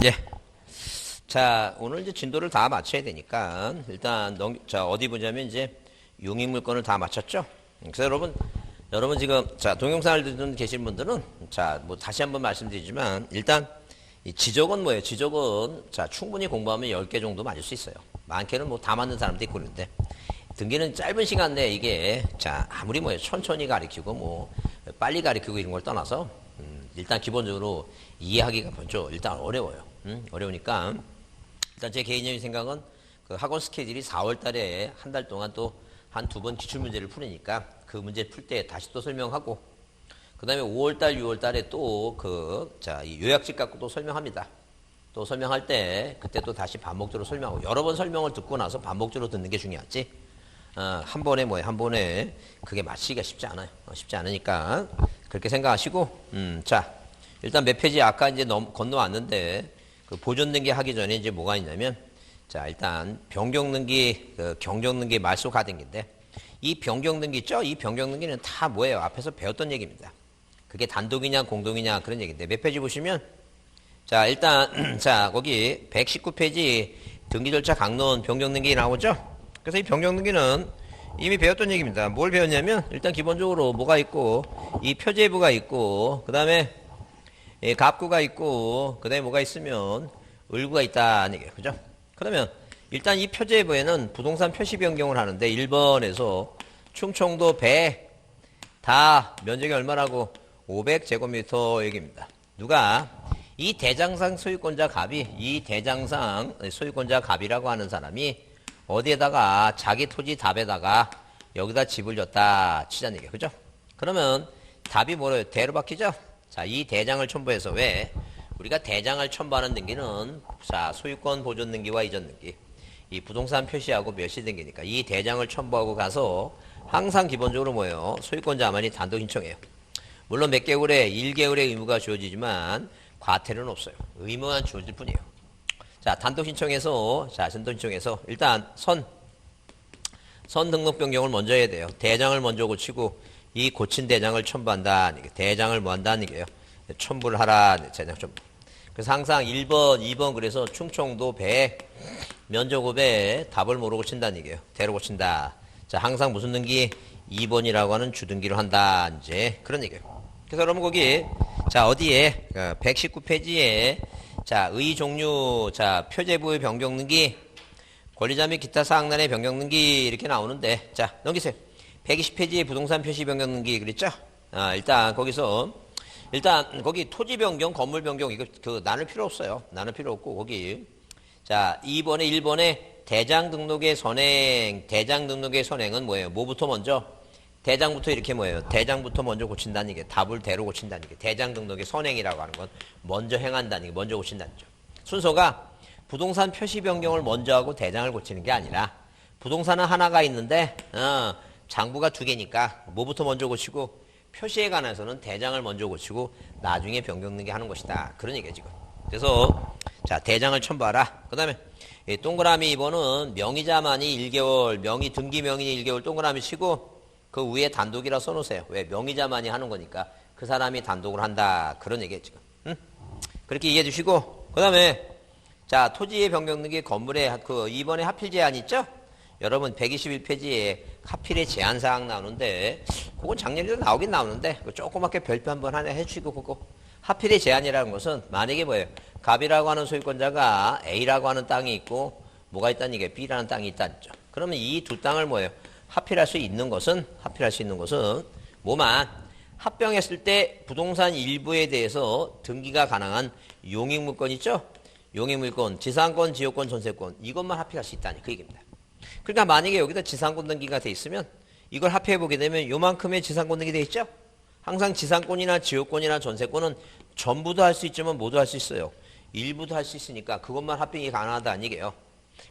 예. 자, 오늘 이제 진도를 다 맞춰야 되니까, 일단, 자, 어디 보자면 이제 용익물건을 다 맞췄죠? 그래서 여러분 지금, 자, 동영상을 듣는 계신 분들은, 자, 뭐 다시 한번 말씀드리지만, 일단, 이 지적은 뭐예요? 지적은, 자, 충분히 공부하면 10개 정도 맞을 수 있어요. 많게는 뭐 다 맞는 사람도 있고 그러는데, 등기는 짧은 시간 내에 이게, 자, 아무리 뭐예요? 천천히 가르치고, 뭐, 빨리 가르치고 이런 걸 떠나서, 일단 기본적으로 이해하기가 먼저 일단 어려워요. 어려우니까, 일단 제 개인적인 생각은 그 학원 스케줄이 4월 달에 한 달 동안 또 한 두 번 기출문제를 풀으니까 그 문제 풀 때 다시 또 설명하고, 그 다음에 5월 달, 6월 달에 또 이 요약집 갖고 또 설명합니다. 또 설명할 때 그때 또 다시 반복적으로 설명하고, 여러 번 설명을 듣고 나서 반복적으로 듣는 게 중요하지. 한 번에 그게 맞히기가 쉽지 않아요. 쉽지 않으니까 그렇게 생각하시고, 자, 일단 몇 페이지 아까 이제 건너왔는데, 그 보존등기 하기 전에 이제 뭐가 있냐면, 자, 일단 변경등기, 경정등기 말소 가등기인데, 이 변경등기 있죠? 이 변경등기는 다 뭐예요? 앞에서 배웠던 얘기입니다. 그게 단독이냐 공동이냐 그런 얘기인데, 몇 페이지 보시면, 자, 일단 자, 거기 119페이지 등기 절차 강론 변경등기 나오죠? 그래서 이 변경등기는 이미 배웠던 얘기입니다. 뭘 배웠냐면, 일단 기본적으로 뭐가 있고, 이 표제부가 있고, 그 다음에 갑구가 있고, 그 다음에 뭐가 있으면 을구가 있다는 얘기예요. 그죠? 그러면 일단 이 표제부에는 부동산 표시 변경을 하는데, 1번에서 충청도 배 다 면적이 얼마라고? 500제곱미터 얘기입니다. 누가? 이 대장상 소유권자 갑이, 이 대장상 소유권자 갑이라고 하는 사람이 어디에다가 자기 토지 답에다가 여기다 집을 줬다 치자는 얘기예요. 그죠? 그러면 답이 뭐래요? 대로 바뀌죠? 자, 이 대장을 첨부해서, 왜? 우리가 대장을 첨부하는 등기는, 자, 소유권 보존 등기와 이전 등기, 이 부동산 표시하고 멸시 등기니까 이 대장을 첨부하고 가서 항상 기본적으로 뭐예요? 소유권자만이 단독 신청해요. 물론 몇 개월에 1개월의 의무가 주어지지만 과태료는 없어요. 의무만 주어질 뿐이에요. 자, 단독 신청해서, 일단 선 등록 변경을 먼저 해야 돼요. 대장을 먼저 고치고, 이 고친 대장을 첨부한다. 대장을 뭐 한다는 얘기예요? 첨부를 하라. 대장 첨부. 그래서 항상 1번, 2번 그래서 충청도 배, 면적업에 답을 뭐로 고친다는 얘기예요? 대로 고친다. 자, 항상 무슨 등기? 2번이라고 하는 주등기로 한다. 이제 그런 얘기예요. 그래서 여러분 거기, 자, 어디에? 119페이지에, 자, 의 종류, 자, 표제부의 변경등기, 권리자 및 기타 사항란의 변경등기 이렇게 나오는데, 자, 넘기세요. 120페이지에 부동산 표시 변경등기 그랬죠? 일단 거기서, 일단 거기 토지 변경, 건물 변경 이거 나눌 필요 없어요. 나눌 필요 없고, 거기, 자, 2번에 1번에 대장 등록의 선행은 뭐예요? 뭐부터 먼저? 대장부터 이렇게 뭐예요? 대장부터 먼저 고친다는 게, 답을 대로 고친다는 게, 대장 등록의 선행이라고 하는 건 먼저 행한다는 게, 먼저 고친다는 거죠. 순서가 부동산 표시 변경을 먼저 하고 대장을 고치는 게 아니라, 부동산은 하나가 있는데, 장부가 두 개니까 뭐부터 먼저 고치고, 표시에 관해서는 대장을 먼저 고치고 나중에 변경등기 하는 것이다. 그런 얘기예요 지금. 그래서 자, 대장을 첨부하라. 그 다음에 동그라미 2번은 명의자만이 1개월, 등기 명의는 1개월 동그라미 치고, 그 위에 단독이라 써놓으세요. 왜? 명의자만이 하는 거니까 그 사람이 단독으로 한다. 그런 얘기예요 지금. 그렇게 이해해 주시고, 그 다음에 자, 토지의 변경등기 건물에 2번에 하필 제한 있죠? 여러분 121페이지에 하필의 제한사항 나오는데, 그건 작년에도 나오긴 나오는데 조그맣게 별표 한번 하나 해주시고, 그거 하필의 제한이라는 것은 만약에 뭐예요? 갑이라고 하는 소유권자가 A라고 하는 땅이 있고 뭐가 있다는 얘기예요? B라는 땅이 있다는 거죠. 그러면 이 두 땅을 뭐예요? 합필할 수 있는 것은 뭐만 합병했을 때 부동산 일부에 대해서 등기가 가능한 용익물건 있죠? 용익물건, 지상권, 지역권, 전세권, 이것만 합의할 수 있다니 그 얘기입니다. 그러니까 만약에 여기다 지상권 등기가 돼 있으면 이걸 합의해보게 되면 요만큼의 지상권 등기 돼 있죠? 항상 지상권이나 지역권이나 전세권은 전부도 할 수 있지만 모두 할 수 있어요. 일부도 할 수 있으니까 그것만 합병이 가능하다는 얘기예요.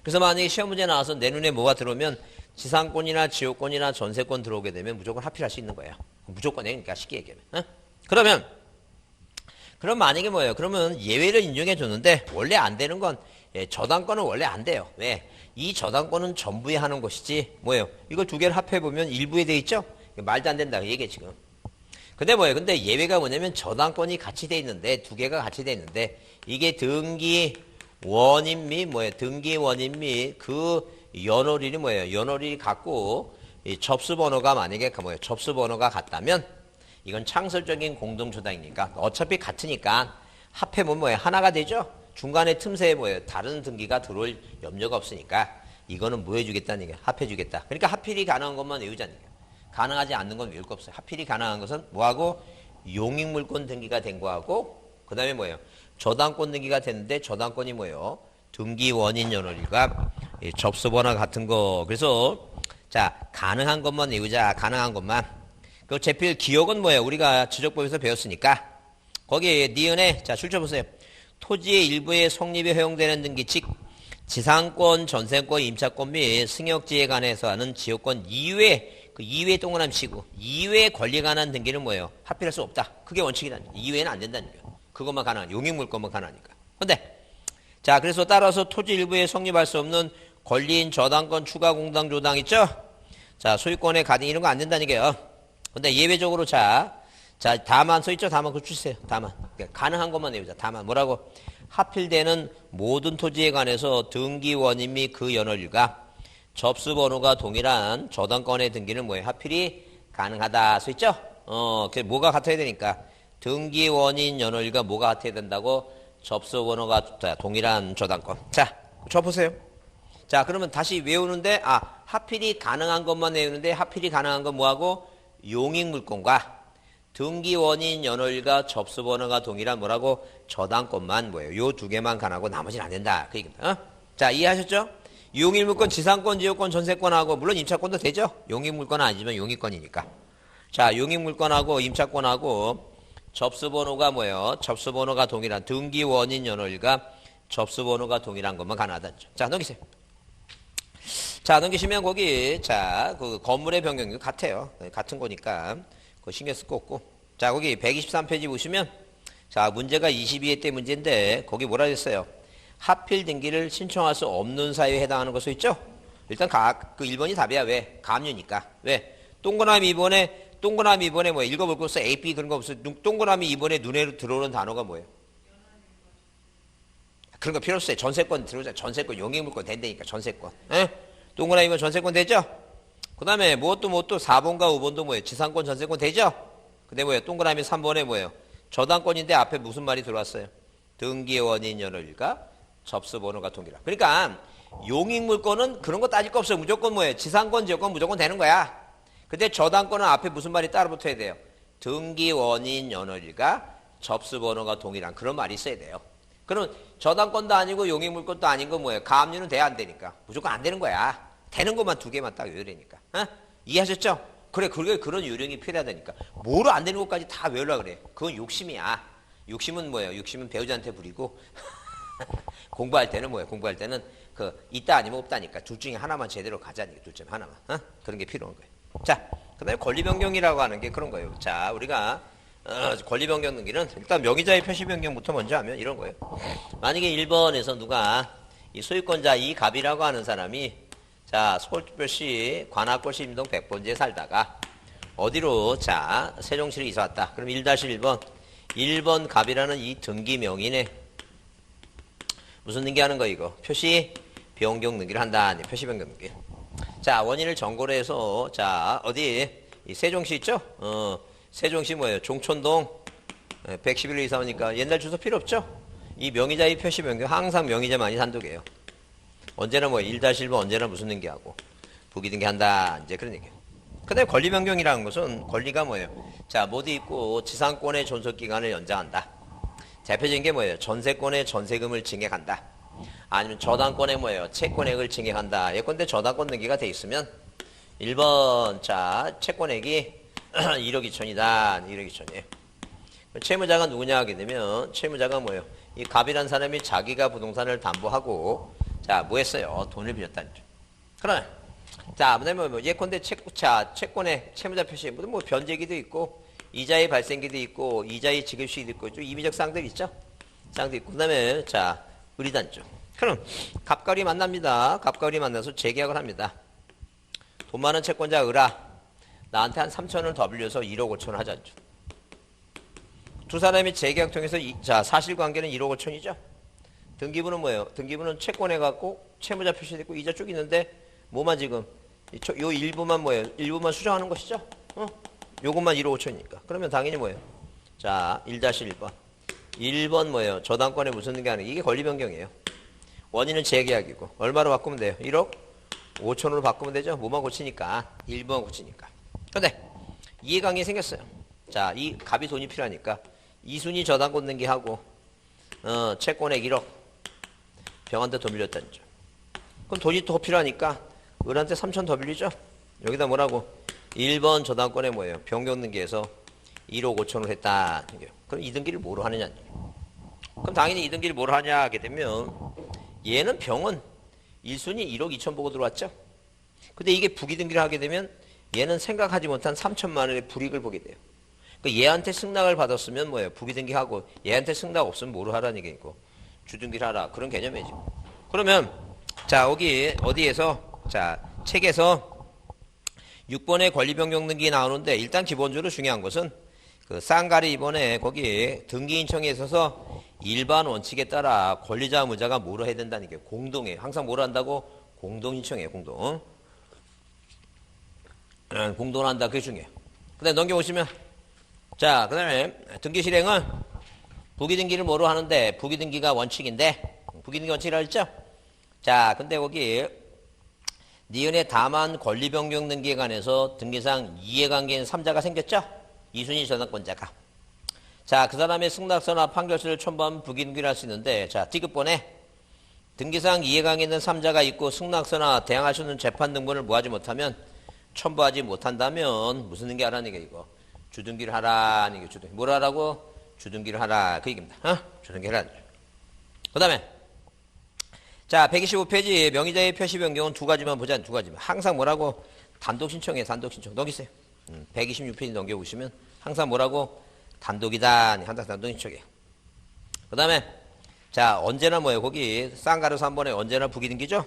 그래서 만약에 시험 문제 나와서 내 눈에 뭐가 들어오면 지상권이나 지역권이나 전세권 들어오게 되면 무조건 합의할 수 있는 거예요. 무조건이니까 쉽게 얘기하면. 그럼 만약에 뭐예요? 그러면 예외를 인정해 줬는데 원래 안 되는 건, 저당권은 원래 안 돼요. 왜? 이 저당권은 전부에 하는 것이지 뭐예요? 이걸 두 개를 합해보면 일부에 돼 있죠? 말도 안 된다 그 얘기해 지금. 근데 뭐예요? 근데 예외가 뭐냐면 저당권이 같이 돼 있는데, 두 개가 같이 돼 있는데, 이게 등기 원인 및 뭐예요? 등기 원인 및 그 연월일이 뭐예요? 연월일이 같고, 이 접수 번호가 만약에 그 뭐예요? 접수 번호가 같다면, 이건 창설적인 공동저당이니까, 어차피 같으니까, 합해보면 뭐예요? 하나가 되죠? 중간에 틈새에 뭐예요? 다른 등기가 들어올 염려가 없으니까, 이거는 뭐 해주겠다는 얘기야? 합해주겠다. 그러니까 하필이 가능한 것만 외우자는 얘기야. 가능하지 않는 건 외울 거 없어요. 하필이 가능한 것은 뭐하고? 용익물권 등기가 된 거하고, 그 다음에 뭐예요? 저당권 등기가 됐는데, 저당권이 뭐예요? 등기 원인 연월일과 접수번호 같은 거. 그래서, 자, 가능한 것만 외우자. 가능한 것만. 그 제필 기억은 뭐예요? 우리가 지적법에서 배웠으니까. 거기에 니은에, 자, 출처보세요. 토지의 일부의 성립에 허용되는 등기, 즉, 지상권, 전세권, 임차권 및 승역지에 관해서 하는 지역권 이외, 그 이외 동그라미 치고, 이외의 권리에 관한 등기는 뭐예요? 합의할 수 없다. 그게 원칙이다. 이외에는 안 된다는 거예요. 그것만 가능한, 용익물권만 가능하니까. 근데, 자, 그래서 따라서 토지 일부에 성립할 수 없는 권리인 저당권, 추가 공당, 조당 있죠? 자, 소유권의 가등 이런 거 안 된다는 얘기예요. 근데 예외적으로 자, 다만 써있죠? 다만 그거 주세요. 다만. 그러니까 가능한 것만 내보자. 다만. 뭐라고? 하필되는 모든 토지에 관해서 등기 원인 및 그 연월일과 접수 번호가 동일한 저당권의 등기는 뭐예요? 하필이 가능하다. 써있죠? 그 뭐가 같아야 되니까. 등기 원인 연월일과 뭐가 같아야 된다고? 접수 번호가 동일한 저당권. 자, 쳐보세요. 자, 그러면 다시 외우는데, 하필이 가능한 것만 외우는데, 하필이 가능한 건 뭐하고? 용익물권과 등기 원인 연월일과 접수 번호가 동일한 뭐라고? 저당권만 뭐예요? 요 두 개만 가능하고 나머지는 안 된다. 그 얘기입니다. 자, 이해하셨죠? 용익물권, 지상권, 지역권, 전세권하고 물론 임차권도 되죠? 용익물권은 아니지만 용익권이니까. 자, 용익물권하고 임차권하고 접수 번호가 뭐예요? 접수 번호가 동일한 등기 원인 연월일과 접수 번호가 동일한 것만 가능하다. 자, 넘기세요. 자, 넘기시면 거기 자, 그 건물의 변경이 같아요. 같은 거니까. 신경 쓸 거 없고. 자, 거기 123페이지 보시면, 자, 문제가 22회 때 문제인데, 거기 뭐라 했어요? 하필 등기를 신청할 수 없는 사유에 해당하는 것도 있죠? 일단 그 1번이 답이야. 왜? 가압류니까. 왜? 동그라미 2번에 뭐야? 읽어볼 거 없어? A, B 그런 거 없어? 동그라미 2번에 눈에 들어오는 단어가 뭐예요? 그런 거 필요 없어요. 전세권 들어오자. 전세권, 용익물권 된다니까. 전세권. 에? 동그라미 2번 전세권 되죠? 그 다음에 무엇도 4번과 5번도 뭐예요? 지상권, 전세권 되죠? 근데 뭐예요? 동그라미 3번에 뭐예요? 저당권인데 앞에 무슨 말이 들어왔어요? 등기 원인 연월일과 접수 번호가 동일하다. 그러니까 용익물권은 그런 거 따질 거 없어요. 무조건 뭐예요? 지상권, 지역권 무조건 되는 거야. 근데 저당권은 앞에 무슨 말이 따로 붙어야 돼요? 등기 원인 연월일과 접수 번호가 동일한 그런 말이 있어야 돼요. 그럼 저당권도 아니고 용익물권도 아닌 건 뭐예요? 가압류는 돼야 안 되니까. 무조건 안 되는 거야. 되는 것만 두 개만 딱 외우라니까. 이해하셨죠? 그래, 그런 요령이 필요하다니까. 뭐로 안 되는 것까지 다 외우려고 그래. 그건 욕심이야. 욕심은 뭐예요? 욕심은 배우자한테 부리고, 공부할 때는 뭐예요? 공부할 때는 있다 아니면 없다니까. 둘 중에 하나만 제대로 가자니까. 둘 중에 하나만. 그런 게 필요한 거예요. 자, 그 다음에 권리변경이라고 하는 게 그런 거예요. 자, 우리가, 권리변경 등기는 일단 명의자의 표시변경부터 먼저 하면 이런 거예요. 만약에 1번에서 누가 이 소유권자 이 갑이라고 하는 사람이 자, 서울특별시 관악구시 임동 100번지에 살다가 어디로 자 세종시로 이사 왔다. 그럼 1-1번 1번 갑이라는 이 등기 명인에 무슨 등기하는 거 이거? 표시 변경 등기를 한다. 표시 변경 등기. 자, 원인을 정고로 해서 자 어디 이 세종시 있죠? 세종시 뭐예요? 종촌동 111로 이사 오니까 옛날 주소 필요 없죠? 이 명의자의 표시 변경 항상 명의자만이 단독이에요. 언제나 뭐 1-1번 언제나 무슨 등기하고 부기 등기한다. 이제 그런 얘기예요. 그 다음에 권리 변경이라는 것은 권리가 뭐예요? 자, 모두 있고 지상권의 존속기간을 연장한다. 대표적인 게 뭐예요? 전세권의 전세금을 증액한다. 아니면 저당권의 뭐예요? 채권액을 증액한다. 예컨대 저당권 등기가 돼 있으면 1번 자 채권액이 1억 2천이다. 1억 2천이에요. 채무자가 누구냐 하게 되면 채무자가 뭐예요? 이 갑이란 사람이 자기가 부동산을 담보하고 자, 뭐 했어요? 돈을 빌렸다는 점. 그러면, 자, 그다음에 뭐, 예컨대 채권의 채무자 표시, 뭐, 변제기도 있고, 이자의 발생기도 있고, 이자의 지급시기도 있고, 좀 임의적 사항들 있죠? 사항도 있고, 그 다음에, 자, 의리단점. 그럼, 갑과을이 만납니다. 갑과을이 만나서 재계약을 합니다. 돈 많은 채권자 을아, 나한테 한 3천원을 더 빌려서 1억 5천원 하자죠. 두 사람이 재계약 통해서 자, 사실관계는 1억 5천이죠. 등기부는 뭐예요? 등기부는 채권에 갖고 채무자 표시됐고 이자 쭉 있는데 뭐만 지금 요 일부만 뭐예요? 일부만 수정하는 것이죠. 요것만 1억 5천이니까. 그러면 당연히 뭐예요? 자, 1-1번. 1번 뭐예요? 저당권에 무슨 게 아니에요. 이게 권리 변경이에요. 원인은 재계약이고 얼마로 바꾸면 돼요? 1억 5천으로 바꾸면 되죠. 뭐만 고치니까 1번 고치니까. 근데 이해관계 생겼어요. 자, 이 갑이 돈이 필요하니까 이순이 저당권 등기하고 채권액 1억 병한테 더 빌렸다는 점. 그럼 돈이 더 필요하니까 을한테 3천 더 빌리죠. 여기다 뭐라고? 1번 저당권에 뭐예요? 변경 등기해서 1억 5천을 했다. 그럼 이 등기를 뭐로 하느냐. 그럼 당연히 이 등기를 뭐로 하냐 하게 되면 얘는 병은 1순위 1억 2천 보고 들어왔죠. 근데 이게 부기 등기를 하게 되면 얘는 생각하지 못한 3천만 원의 불이익을 보게 돼요. 그러니까 얘한테 승낙을 받았으면 뭐예요? 부기 등기하고 얘한테 승낙 없으면 뭐로 하라는 얘기고 주등기를 하라. 그런 개념이지. 그러면 자, 여기 어디에서 자, 책에서 6번의 권리 변경 등기 나오는데 일단 기본적으로 중요한 것은 그 쌍가리 이번에 거기 등기 인청에 있어서 일반 원칙에 따라 권리자 의무자가 뭐로 해야 된다는 게 공동에 항상 뭐로 한다고? 공동 인청이에요. 공동. 공동을 한다. 그게 중요해요. 그다음에 넘겨보시면 자, 그다음에 등기 실행은 부기 등기를 뭐로 하는데 부기 등기가 원칙인데 부기 등기 원칙이라고 했죠? 자, 근데 거기 니은의 다만 권리 변경 등기에 관해서 등기상 이해관계인 3자가 생겼죠? 이순위 저당권자가. 자, 그 사람의 승낙서나 판결서를 첨부하면 부기 등기를 할 수 있는데 자, D급본에 등기상 이해관계 있는 3자가 있고 승낙서나 대항할 수 있는 재판 등본을 뭐하지 못하면 첨부하지 못한다면 무슨 등기 하라는 얘기야 이거? 주등기를 하라는 얘기. 주등기. 뭘 하라고? 주등기를 하라. 그 얘기입니다. 주등기를 하라. 그 다음에 자, 125페이지 명의자의 표시 변경은 두 가지만 보자. 두 가지만. 항상 뭐라고? 단독 신청해. 단독 신청. 넘기세요. 126페이지 넘겨보시면 항상 뭐라고? 단독이다. 항상 단독 신청해. 그 다음에 자, 언제나 뭐예요? 거기 쌍가루 3번에 언제나 부기 등기죠?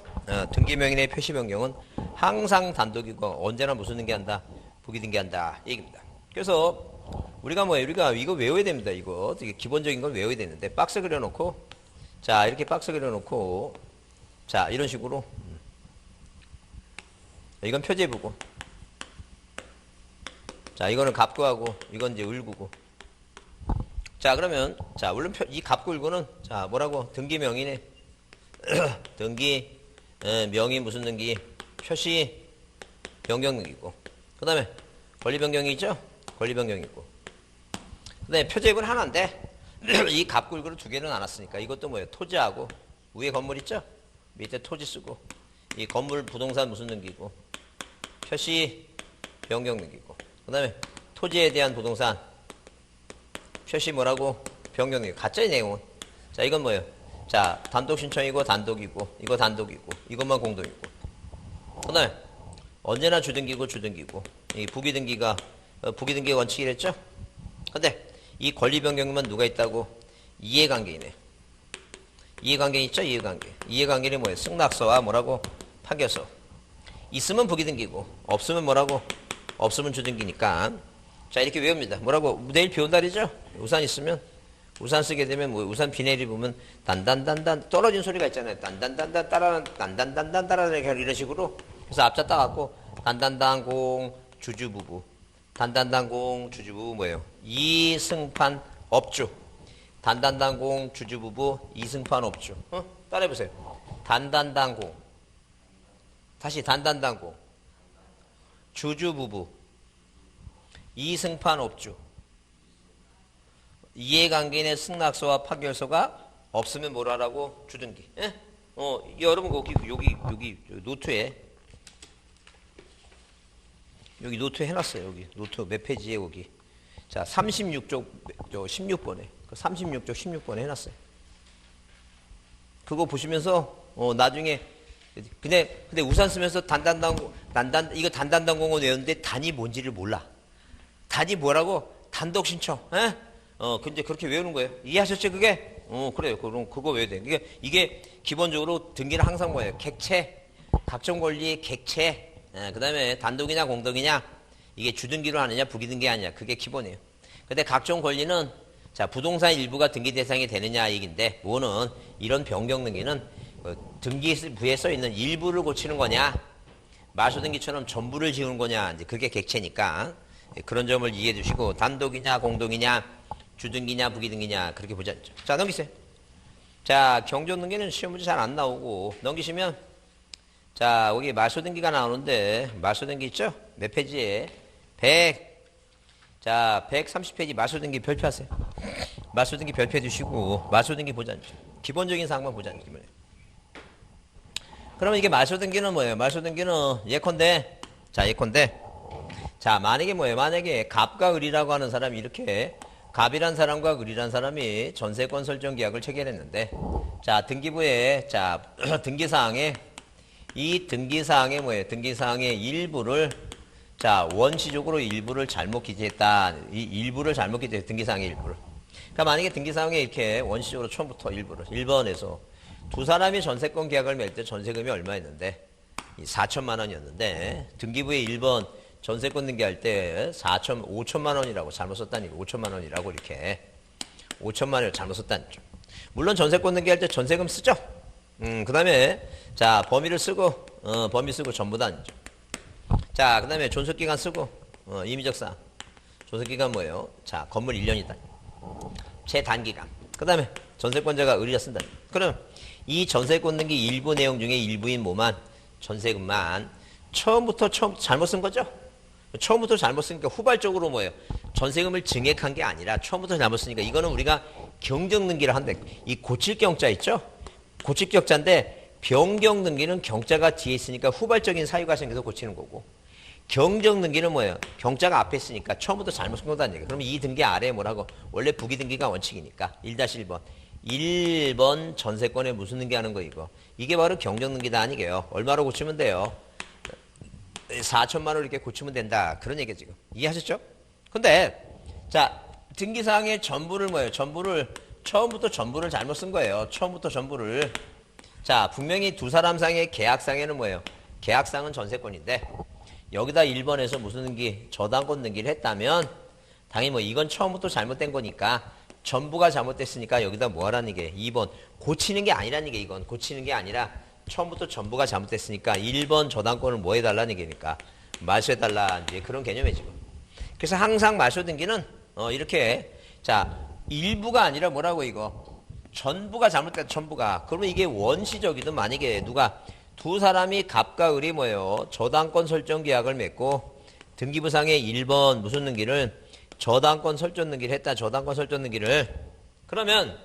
등기 명인의 표시 변경은 항상 단독이고 언제나 무슨 등기한다? 부기 등기한다. 얘기입니다. 그래서 우리가 뭐예요? 우리가 이거 외워야 됩니다. 이거 되게 기본적인 걸 외워야 되는데 박스 그려놓고 자, 이렇게 박스 그려놓고 자, 이런 식으로 이건 표제부고 자, 이거는 갑구하고 이건 이제 을구고 자, 그러면 자, 물론 이 갑구 을구는 자, 뭐라고? 등기 명인의 등기 명인 무슨 등기? 표시 변경 등기고 그 다음에 권리 변경이 있죠? 권리 변경이 있고 그 다음에 표제입은 하나인데 이 갑구 을구를 두 개는 안 왔으니까 이것도 뭐예요? 토지하고 위에 건물 있죠? 밑에 토지 쓰고 이 건물 부동산 무슨 등기고 표시 변경 등기고 그 다음에 토지에 대한 부동산 표시 뭐라고? 변경 등기. 가짜의 내용은 자, 이건 뭐예요? 자, 단독 신청이고 단독이고 이거 단독이고 이것만 공동이고 그 다음에 언제나 주등기고 주등기고 이 부기등기가 부기등기 원칙이랬죠? 근데 이 권리 변경만 누가 있다고? 이해관계이네. 이해관계 있죠? 이해관계. 이해관계는 뭐예요? 승낙서와 뭐라고? 판결서. 있으면 부기등기고 없으면 뭐라고? 없으면 주등기니까 자, 이렇게 외웁니다. 뭐라고? 내일 비 온다리죠? 우산 있으면 우산 쓰게 되면 뭐 우산 비 내리보면 단단단단 떨어진 소리가 있잖아요. 단단단단 따라 단단단단 따라 이런 식으로 그래서 앞자 따갖고 단단단공 주주부부 단단단공 주주부부 뭐예요? 이승판 업주 단단단공 주주부부 이승판 업주 따라해보세요. 단단단공 다시 단단단공 주주부부 이승판 업주 이해관계인의 승낙서와 판결서가 없으면 뭐라라고? 주등기. 예? 여러분 여기 노트에 여기 노트에 해놨어요. 여기 노트 몇 페이지에 여기 자 36쪽 16번에 그 36쪽 16번에 해놨어요. 그거 보시면서 나중에 근데 우산 쓰면서 이거 단단단공원 외웠는데 단이 뭔지를 몰라. 단이 뭐라고? 단독 신청. 에? 근데 그렇게 외우는 거예요. 이해하셨죠, 그게? 그래요. 그럼 그거 외워야 돼. 이게 기본적으로 등기는 항상 뭐예요? 객체, 각종 권리의 객체, 그 다음에 단독이냐 공동이냐, 이게 주등기로 하느냐, 부기등기 하느냐, 그게 기본이에요. 근데 각종 권리는 자, 부동산 일부가 등기 대상이 되느냐 얘기인데, 뭐는 이런 변경 등기는 등기부에 써 있는 일부를 고치는 거냐, 마소등기처럼 전부를 지우는 거냐, 이제 그게 객체니까 그런 점을 이해해 주시고, 단독이냐, 공동이냐, 주등기냐, 부기등기냐, 그렇게 보지 않죠. 자, 넘기세요. 자, 경조등기는 시험 문제 잘 안 나오고, 넘기시면, 자, 여기 마소등기가 나오는데, 마소등기 있죠? 몇 페이지에? 130페이지 마소등기 별표하세요. 마소등기 별표해 주시고, 마소등기 보지 않죠. 기본적인 사항만 보지 않죠. 그러면 이게 마소등기는 뭐예요? 마소등기는 예컨대, 자, 만약에 뭐예요? 만약에 갑과 을이라고 하는 사람이 이렇게, 갑이란 사람과 을이란 사람이 전세권 설정 계약을 체결했는데, 자, 등기부에, 자, 등기사항에, 이 등기사항에 뭐예요? 등기사항의 일부를, 자, 원시적으로 일부를 잘못 기재했다. 이 일부를 잘못 기재했다. 등기사항의 일부를. 그러니까 만약에 등기사항에 이렇게 원시적으로 처음부터 일부를, 1번에서 두 사람이 전세권 계약을 맺을 때 전세금이 얼마였는데, 4천만 원이었는데, 등기부에 1번 전세권 등기할 때 5천만 원이라고 잘못 썼다니까. 5천만 원이라고 이렇게. 5천만 원을 잘못 썼다니죠. 물론 전세권 등기할 때 전세금 쓰죠. 그 다음에, 자, 범위를 쓰고, 범위 쓰고 전부 다 아니죠. 자, 그 다음에 존속기간 쓰고, 임의적 사항. 존속기간 뭐예요? 자, 건물 1년이다. 최단기간. 그 다음에 전세권자가 을이라 쓴다. 그럼 이 전세권 등기 일부 내용 중에 일부인 뭐만? 전세금만. 처음부터 잘못 쓴 거죠? 처음부터 잘못 쓰니까 후발적으로 뭐예요? 전세금을 증액한 게 아니라 처음부터 잘못 쓰니까 이거는 우리가 경정등기를 한대. 이 고칠 경자 있죠? 고칠 경자인데 변경등기는 경자가 뒤에 있으니까 후발적인 사유가 생겨서 고치는 거고, 경정등기는 뭐예요? 경자가 앞에 있으니까 처음부터 잘못 쓴 거다는 얘기예요. 그럼 이 등기 아래에 뭐라고? 원래 부기등기가 원칙이니까 1-1번. 1번 전세권에 무슨 등기 하는 거 이거. 이게 바로 경정등기다 아니게요. 얼마로 고치면 돼요? 4천만 원 이렇게 고치면 된다. 그런 얘기예요 지금. 이해하셨죠? 근데 자, 등기사항의 전부를 뭐예요? 전부를 처음부터 전부를 잘못 쓴 거예요. 처음부터 전부를. 자, 분명히 두 사람 상의 계약상에는 뭐예요? 계약상은 전세권인데 여기다 1번에서 무슨 등기? 저당권 등기를 했다면 당연히 뭐 이건 처음부터 잘못된 거니까 전부가 잘못됐으니까 여기다 뭐 하라는 게 2번 고치는 게 아니라는 게 이건 고치는 게 아니라 처음부터 전부가 잘못됐으니까 1번 저당권을 뭐 해달라는 얘기니까 말소해달라 이제 그런 개념이에요 지금. 그래서 항상 말소 등기는 이렇게 자 일부가 아니라 뭐라고 이거 전부가 잘못됐다 전부가. 그러면 이게 원시적이든 만약에 누가 두 사람이 갑과 을이 뭐예요? 저당권 설정 계약을 맺고 등기부상에 1번 무슨 등기를 저당권 설정 등기를 했다. 저당권 설정 등기를. 그러면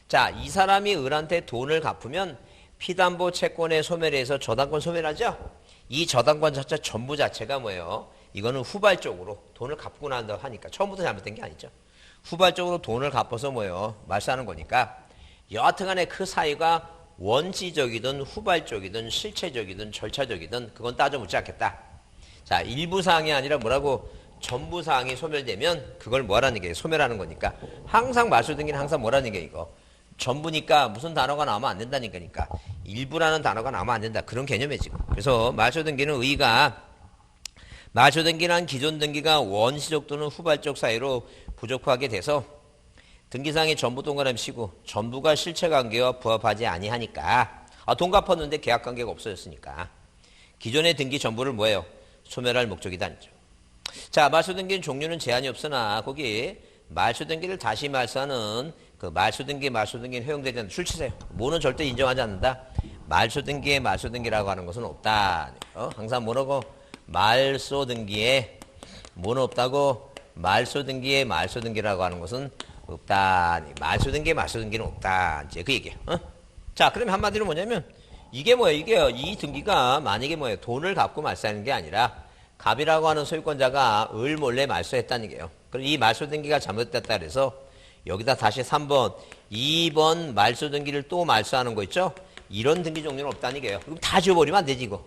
자, 이 사람이 을한테 돈을 갚으면 피담보 채권의 소멸에 의해서 저당권 소멸하죠? 이 저당권 자체 전부 자체가 뭐예요? 이거는 후발적으로 돈을 갚고 난다고 하니까 처음부터 잘못된 게 아니죠. 후발적으로 돈을 갚아서 뭐예요? 말소하는 거니까 여하튼간에 그 사유가 원시적이든 후발적이든 실체적이든 절차적이든 그건 따져 묻지 않겠다. 자, 일부 사항이 아니라 뭐라고 전부 사항이 소멸되면 그걸 뭐라는 게 소멸하는 거니까 항상 말소 등기는 항상 뭐라는 게 이거 전부니까 무슨 단어가 나오면 안 된다니까 일부라는 단어가 나오면 안 된다 그런 개념이에요 지금. 그래서 말소 등기는 의의가 말소 등기란 기존 등기가 원시적 또는 후발적 사유로 부족하게 돼서 등기상의 전부 동그라미 치고 전부가 실체관계와 부합하지 아니하니까 돈 갚았는데 계약관계가 없어졌으니까 기존의 등기 전부를 뭐예요? 소멸할 목적이다. 자, 말소 등기는 종류는 제한이 없으나 거기 말소 등기를 다시 말소하는 그 말소 등기는 허용되지 않는다. 술 치세요. 뭐는 절대 인정하지 않는다. 말소 등기에 말소 등기라고 하는 것은 없다. 항상 뭐라고 말소 등기에 뭐는 없다고 말소 등기에 말소 등기라고 하는 것은 없다. 말소 등기에 말소 등기는 없다. 이제 그 얘기예요. 자, 그러면 한마디로 뭐냐면 이게 뭐예요? 이게 이 등기가 만약에 뭐예요? 돈을 갚고 말소하는 게 아니라 갑이라고 하는 소유권자가 을 몰래 말소했다는 게요. 그럼 이 말소 등기가 잘못됐다 그래서 여기다 다시 3번, 2번 말소 등기를 또 말소하는 거 있죠? 이런 등기 종류는 없다는 게요. 그럼 다 지워버리면 안 되지 이거.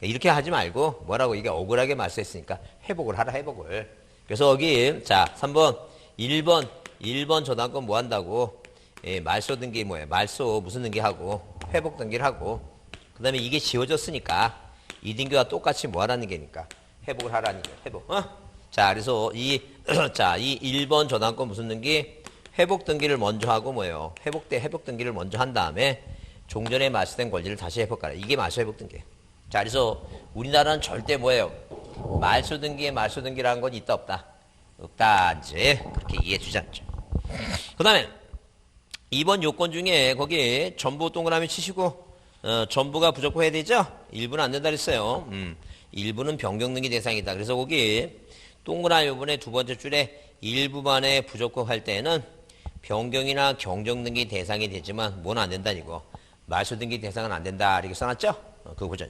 이렇게 하지 말고 뭐라고 이게 억울하게 말소했으니까 회복을 하라 회복을. 그래서 여기 자 3번, 1번 저당권 뭐 한다고? 말소 등기 뭐예요? 말소 무슨 등기 하고 회복 등기를 하고 그 다음에 이게 지워졌으니까 이 등기와 똑같이 뭐 하라는 게니까 회복을 하라는 게 회복. 자, 그래서 자, 이 1번 저당권 무슨 등기? 회복 등기를 먼저 하고 뭐예요? 회복 등기를 먼저 한 다음에 종전에 말소된 권리를 다시 회복하라. 이게 말소 회복 등기예요. 자, 그래서 우리나라는 절대 뭐예요? 말소 등기에 말소 등기라는 건 있다 없다? 없다. 이제 그렇게 이해해 주지 않죠. 그 다음에 2번 요건 중에 거기 전부 동그라미 치시고 전부가 부족해야 되죠? 일부는 안 된다 그랬어요. 일부는 변경 등기 대상이다. 그래서 거기 동그라미 부분의 두 번째 줄에 일부만에 부족할 때는 변경이나 경정 등기 대상이 되지만 뭐는 안 된다 이거. 말소 등기 대상은 안 된다 이렇게 써놨죠? 그거 보자.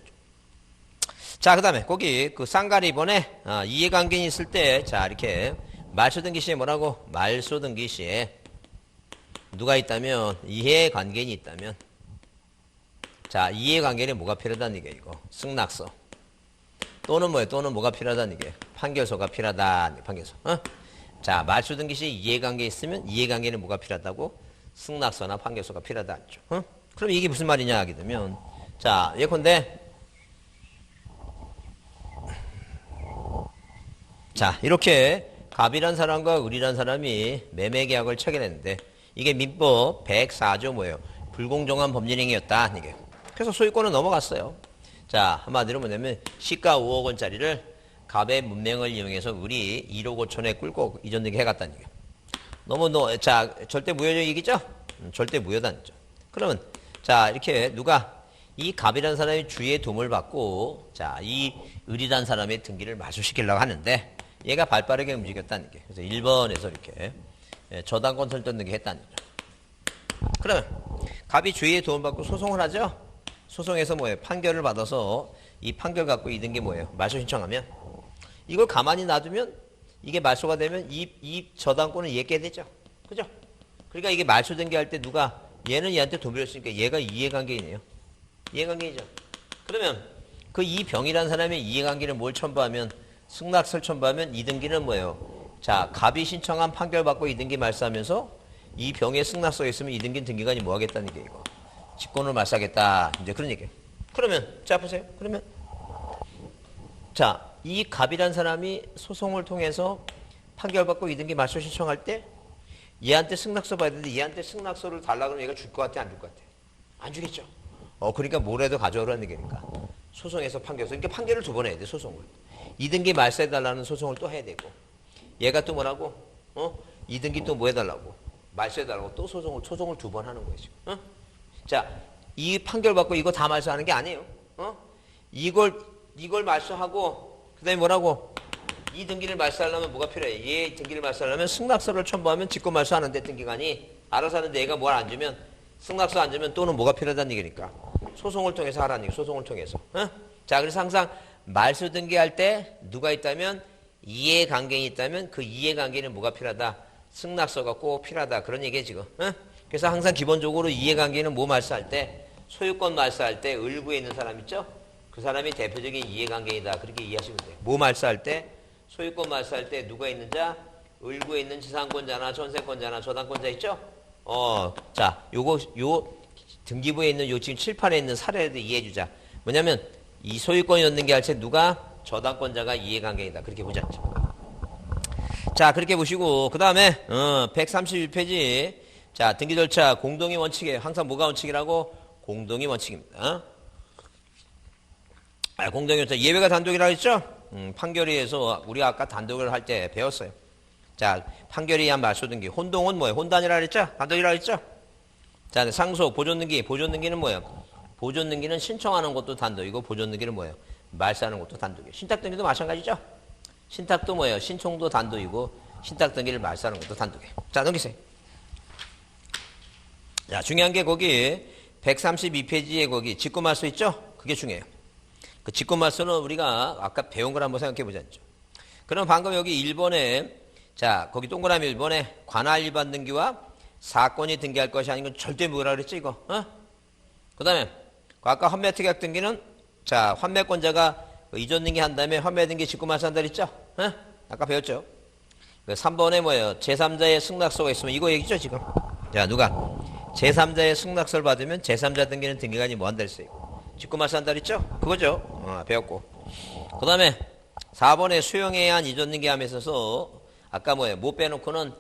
자, 그 다음에 거기 그 쌍가리 번에 이해관계인이 있을 때 자 이렇게 말소 등기 시에 뭐라고? 말소 등기 시에 누가 있다면 이해관계인이 있다면 자 이해관계인이 뭐가 필요하다는 얘기야 이거 승낙서 또는 뭐예요? 또는 뭐가 필요하다는 얘기야 판결서가 필요하다 판결서 자 말소 등기 시 이해관계 있으면 이해관계는 뭐가 필요하다고? 승낙서나 판결서가 필요하다 했죠. 그럼 이게 무슨 말이냐 하게 되면 자 예컨대 자 이렇게 갑이란 사람과 을이란 사람이 매매계약을 체결했는데 이게 민법 104조 뭐예요? 불공정한 법률행위였다. 이게. 그래서 소유권은 넘어갔어요. 자 한마디로 뭐냐면 시가 5억 원짜리를 갑의 문명을 이용해서 을이 1억 5천에 꿀고 이전 등기 해갔다는 얘기예요. 자 절대 무효적 얘기죠? 절대 무효단죠. 그러면 자 이렇게 누가 이 갑이라는 사람이 주의의 도움을 받고 자 이 을이라는 사람의 등기를 마소시키려고 하는데 얘가 발빠르게 움직였다는 게 그래서 1번에서 이렇게 저당권 설정 등기 했다는 거죠. 그러면 갑이 주의의 도움을 받고 소송을 하죠. 소송에서 뭐예요? 판결을 받아서 이 판결 갖고 이 등기 뭐예요? 말소 신청하면 이걸 가만히 놔두면 이게 말소가 되면 이 저당권은 얘 깨 되죠. 그죠? 그러니까 이게 말소 등기할 때 누가 얘는 얘한테 돈 빌렸으니까 얘가 이해관계이네요. 이해관계이죠. 그러면 그 이병이라는 사람의 이해관계를 뭘 첨부하면 승낙서를 첨부하면 이 등기는 뭐예요? 자, 갑이 신청한 판결 받고 이 등기 말소하면서 이 병에 승낙서가 있으면 이 등기는 등기관이 뭐 하겠다는 게 이거. 직권을 말소하겠다. 이제 그런 얘기예요. 그러면 자 보세요. 그러면 자, 이 갑이란 사람이 소송을 통해서 판결 받고 이 등기 말소 신청할 때 얘한테 승낙서 봐야 되는데 얘한테 승낙서를 달라 그러면 얘가 줄 것 같아? 안 줄 것 같아? 안 주겠죠. 그러니까 뭐라도 가져오라는 얘기니까. 소송에서 판결서. 그러니까 판결을 두 번 해야 돼, 소송을. 이등기 말소해달라는 소송을 또 해야 되고. 얘가 또 뭐라고? 이등기 또 뭐 해달라고? 말소해달라고 또 소송을 두 번 하는 거예요, 지금. 자, 이 판결 받고 이거 다 말소하는 게 아니에요. 이걸 말소하고, 그 다음에 뭐라고? 이 등기를 말소하려면 뭐가 필요해? 얘 등기를 말소하려면 승낙서를 첨부하면 직권 말소하는데 등기관이 알아서 하는데 얘가 뭘 안 주면 승낙서 안 주면 또는 뭐가 필요하다는 얘기니까 소송을 통해서 하라는 얘기. 소송을 통해서. 자, 그래서 항상 말소 등기할 때 누가 있다면 이해관계인이 있다면 그 이해관계는 뭐가 필요하다? 승낙서가 꼭 필요하다. 그런 얘기예요 지금. 그래서 항상 기본적으로 이해관계는 뭐 말소할 때 소유권 말소할 때 을구에 있는 사람 있죠? 그 사람이 대표적인 이해관계이다. 그렇게 이해하시면 돼요. 뭐 말소할 때? 소유권 말소할 때 누가 있는 자? 을구에 있는 지상권자나 전세권자나 저당권자 있죠? 자, 요 등기부에 있는 요 지금 칠판에 있는 사례를 이해해주자. 뭐냐면 이 소유권이 얻는 게 할 때 누가? 저당권자가 이해관계이다. 그렇게 보지 않죠. 자, 그렇게 보시고 그 다음에 131페이지 자 등기 절차 공동의 원칙에 항상 뭐가 원칙이라고? 공동의 원칙입니다. 공동의 원칙 예외가 단독이라고 했죠? 판결에 의해서 우리가 아까 단독을 할 때 배웠어요. 자, 판결에 의한 말소 등기. 혼동은 뭐예요? 혼단이라고 했죠? 단독이라고 했죠? 자, 상소, 보존 등기. 보존 등기는 뭐예요? 보존 등기는 신청하는 것도 단독이고 보존 등기는 뭐예요? 말소하는 것도 단독이에요. 신탁 등기도 마찬가지죠? 신탁도 뭐예요? 신청도 단독이고 신탁 등기를 말소하는 것도 단독이에요. 자, 넘기세요. 자, 중요한 게 거기 132페이지에 거기 직권말소 있죠? 그게 중요해요. 그 직권말소는 우리가 아까 배운 걸 한번 생각해 보자. 그럼 방금 여기 1번에 자, 거기 동그라미 1번에 관할 일반 등기와 사건이 등기할 것이 아닌 건 절대 뭐라 그랬지, 이거? 그 다음에, 아까 환매특약 등기는, 자, 환매권자가 이전 등기 한 다음에 환매 등기 직권말소 한다 그랬죠? 아까 배웠죠? 3번에 뭐예요? 제3자의 승낙서가 있으면 이거 얘기죠, 지금? 자, 누가? 제3자의 승낙서를 받으면 제3자 등기는 등기관이 뭐 한다 그랬어요? 직권말소 한다 그랬죠? 그거죠? 배웠고. 그 다음에 4번에 수용에 의한 이전 등기 함에 있어서 아까 뭐예요? 못 빼놓고는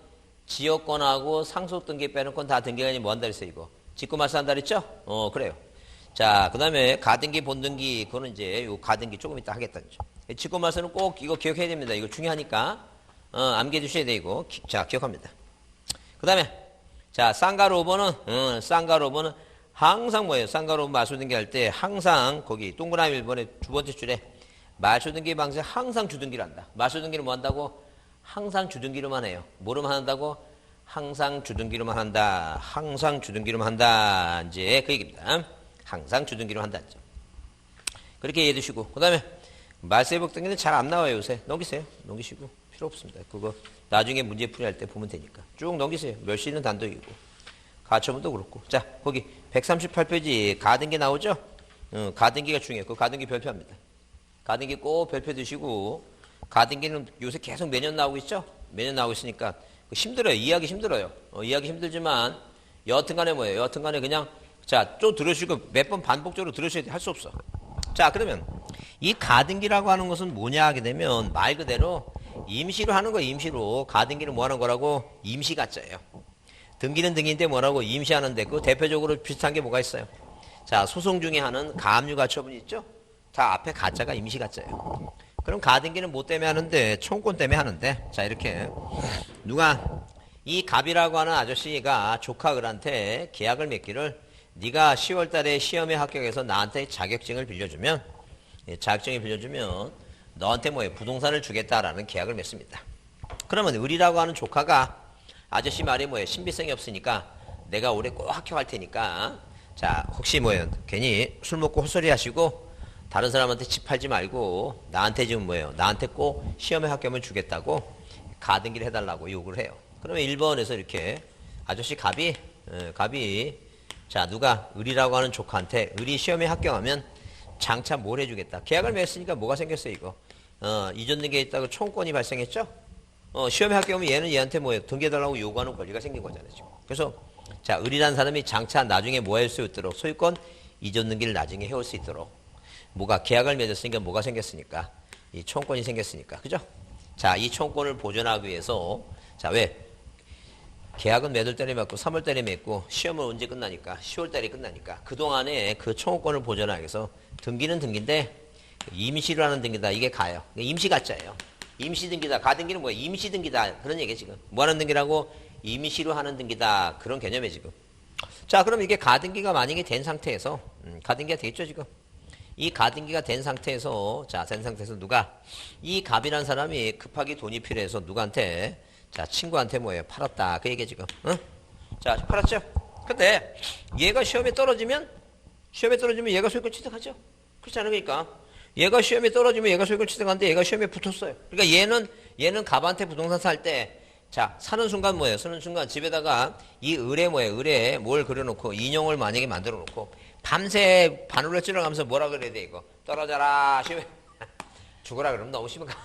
지역권하고 상속 등기 빼놓은 건 다 등기관이 뭐 한다 그랬어요, 이거? 직구 말소한다 그랬죠? 그래요. 자, 그 다음에 가등기, 본등기, 그거는 이제 요 가등기 조금 이따 하겠다. 직구 말소는 꼭 이거 기억해야 됩니다. 이거 중요하니까, 암기해 주셔야 돼, 이거. 자, 기억합니다. 그 다음에, 자, 쌍가로버는, 쌍가로버는 항상 뭐예요? 쌍가로버 말소 등기할 때 항상 거기 동그라미 1번에 두 번째 줄에 말소 등기 방식에 항상 주등기를 한다. 말소 등기를 뭐 한다고? 항상 주등기로만 해요. 뭐로만 한다고? 항상 주등기로만 한다. 항상 주등기로만 한다. 이제 그 얘기입니다. 항상 주등기로 한다. 그렇게 이해해 두시고. 그 다음에 말세복 등기는 잘 안 나와요, 요새. 넘기세요. 넘기시고. 필요 없습니다. 그거 나중에 문제 풀이할 때 보면 되니까. 쭉 넘기세요. 멸시는 단독이고. 가처분도 그렇고. 자, 거기 138페이지 가등기 나오죠? 가등기가 중요해요. 그 가등기 별표합니다. 가등기 꼭 별표 두시고. 가등기는 요새 계속 매년 나오고 있죠? 매년 나오고 있으니까 힘들어요. 이해하기 힘들어요. 이해하기 힘들지만 여하튼간에 뭐예요? 여하튼간에 그냥 자, 또 들으시고 몇 번 반복적으로 들으셔야 돼. 할 수 없어. 자, 그러면 이 가등기라고 하는 것은 뭐냐 하게 되면 말 그대로 임시로 하는 거예요. 임시로. 가등기는 뭐 하는 거라고? 임시 가짜예요. 등기는 등기인데 뭐라고? 임시하는데 그 대표적으로 비슷한 게 뭐가 있어요? 자, 소송 중에 하는 가압류 가처분 있죠? 다 앞에 가짜가 임시 가짜예요. 그럼 가등기는 뭐 때문에 하는데? 청구권 때문에 하는데. 자, 이렇게 누가 이 갑이라고 하는 아저씨가 조카 을한테 계약을 맺기를 네가 10월 달에 시험에 합격해서 나한테 자격증을 빌려주면 자격증을 빌려주면 너한테 뭐예요? 부동산을 주겠다라는 계약을 맺습니다. 그러면 을이라고 하는 조카가 아저씨 말이 뭐예요? 신빙성이 없으니까 내가 올해 꼭 합격할 테니까 자, 혹시 뭐예요? 괜히 술 먹고 헛소리 하시고 다른 사람한테 집 팔지 말고 나한테 지금 뭐예요? 나한테 꼭 시험에 합격하면 주겠다고 가등기를 해달라고 요구를 해요. 그러면 1번에서 이렇게 아저씨 갑이 자, 누가 을이라고 하는 조카한테 을이 시험에 합격하면 장차 뭘 해주겠다. 계약을 맺었으니까 뭐가 생겼어요, 이거? 이전 등기에 있다고 청구권이 발생했죠? 시험에 합격하면 얘는 얘한테 뭐예요? 등기해달라고 요구하는 권리가 생긴 거잖아요, 지금. 그래서 자, 을이라는 사람이 장차 나중에 뭐 할 수 있도록 소유권 이전 등기를 나중에 해올 수 있도록 뭐가 계약을 맺었으니까 뭐가 생겼으니까 이 청구권이 생겼으니까 그죠? 자, 이 청구권을 보존하기 위해서 자, 왜? 계약은 몇 월 달에 맺고 3월 달에 맺고 시험은 언제 끝나니까 10월 달에 끝나니까 그동안에 그 청구권을 보존하기 위해서 등기는 등기인데 임시로 하는 등기다. 이게 가요. 임시 가짜예요. 임시 등기다. 가등기는 뭐예요? 임시 등기다. 그런 얘기예요, 지금. 뭐 하는 등기라고? 임시로 하는 등기다. 그런 개념이에요, 지금. 자, 그럼 이게 가등기가 만약에 된 상태에서 가등기가 되겠죠, 지금. 이 가등기가 된 상태에서 자, 된 상태에서 누가 이 갑이라는 사람이 급하게 돈이 필요해서 누구한테 자, 친구한테 뭐예요? 팔았다. 그 얘기예요, 지금. 응? 자, 팔았죠? 근데 얘가 시험에 떨어지면 얘가 소유권 취득하죠? 그렇지 않습니까? 얘가 시험에 떨어지면 얘가 소유권 취득하는데 얘가 시험에 붙었어요. 그러니까 얘는 갑한테 부동산 살 때 자, 사는 순간 뭐예요? 사는 순간 집에다가 이 을에 뭐예요? 을에 뭘 그려놓고 인형을 만약에 만들어 놓고 밤새 바늘로 찔러가면서 뭐라 그래야 돼, 이거? 떨어져라. 시험에 죽어라 그러면 너무 심한가?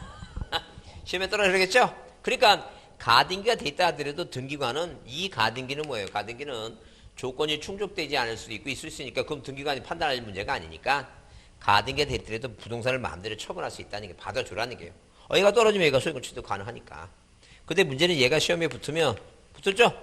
시험에 떨어져 그러겠죠? 그러니까 가등기가 돼 있다 하더라도 등기관은 이 가등기는 뭐예요? 가등기는 조건이 충족되지 않을 수도 있고 있을 수 있으니까 그럼 등기관이 판단할 문제가 아니니까 가등기가 돼 있더라도 부동산을 마음대로 처분할 수 있다는 게 받아주라는 게요. 얘가 떨어지면 얘가 소유권 취득 가능하니까. 근데 문제는 얘가 시험에 붙었죠?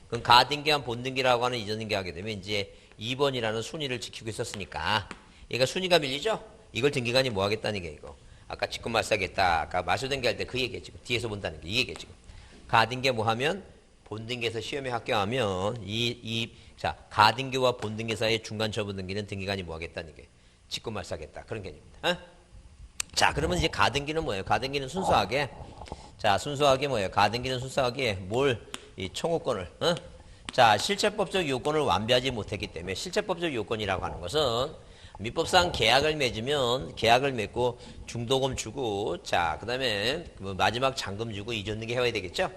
그럼 가등기와 본등기라고 하는 이전 등기 하게 되면 이제 2번이라는 순위를 지키고 있었으니까 얘가 순위가 밀리죠? 이걸 등기관이 뭐 하겠다는 게 이거. 아까 직권 말소하겠다. 아까 말소 등기할 때 그 얘기에 지금 뒤에서 본다는 게 이 얘기에 지금. 가등기 뭐 하면 본등기에서 시험에 합격하면 자, 가등기와 본등기 사이의 중간 처분 등기는 등기관이 뭐 하겠다는 게 직권 말소하겠다. 그런 개념입니다. 자, 그러면 이제 가등기는 뭐예요? 가등기는 순수하게 자, 순수하게 뭐예요? 가등기는 순수하게 이 청구권을 자, 실체법적 요건을 완비하지 못했기 때문에 실체법적 요건이라고 하는 것은 민법상 계약을 맺으면 계약을 맺고 중도금 주고 자, 그다음에 마지막 잔금 주고 이전 등기 해야 되겠죠?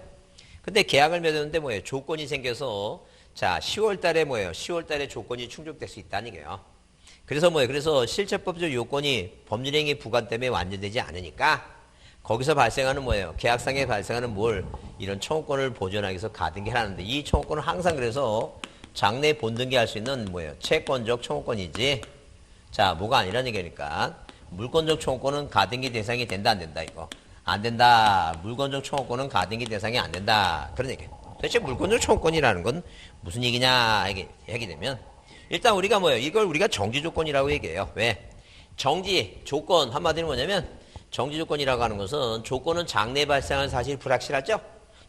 근데 계약을 맺었는데 뭐예요? 조건이 생겨서 자, 10월 달에 뭐예요? 10월 달에 조건이 충족될 수 있다는 게요. 그래서 뭐예요? 그래서 실체법적 요건이 법률행위 부관 때문에 완전되지 않으니까 거기서 발생하는 뭐예요? 계약상에 발생하는 이런 청구권을 보존하기 위해서 가등기를 하는데 이 청구권은 항상 그래서 장래 본등기 할 수 있는 뭐예요? 채권적 청구권이지 자, 뭐가 아니라는 얘기니까 물권적 청구권은 가등기 대상이 된다 안 된다 이거 안 된다. 물권적 청구권은 가등기 대상이 안 된다. 그런 얘기예요. 도대체 물권적 청구권이라는 건 무슨 얘기냐 하게 되면 일단 우리가 뭐예요? 이걸 우리가 정지 조건이라고 얘기해요. 왜? 정지 조건 한마디로 뭐냐면 정지 조건이라고 하는 것은 조건은 장래 발생하는 사실이 불확실하죠.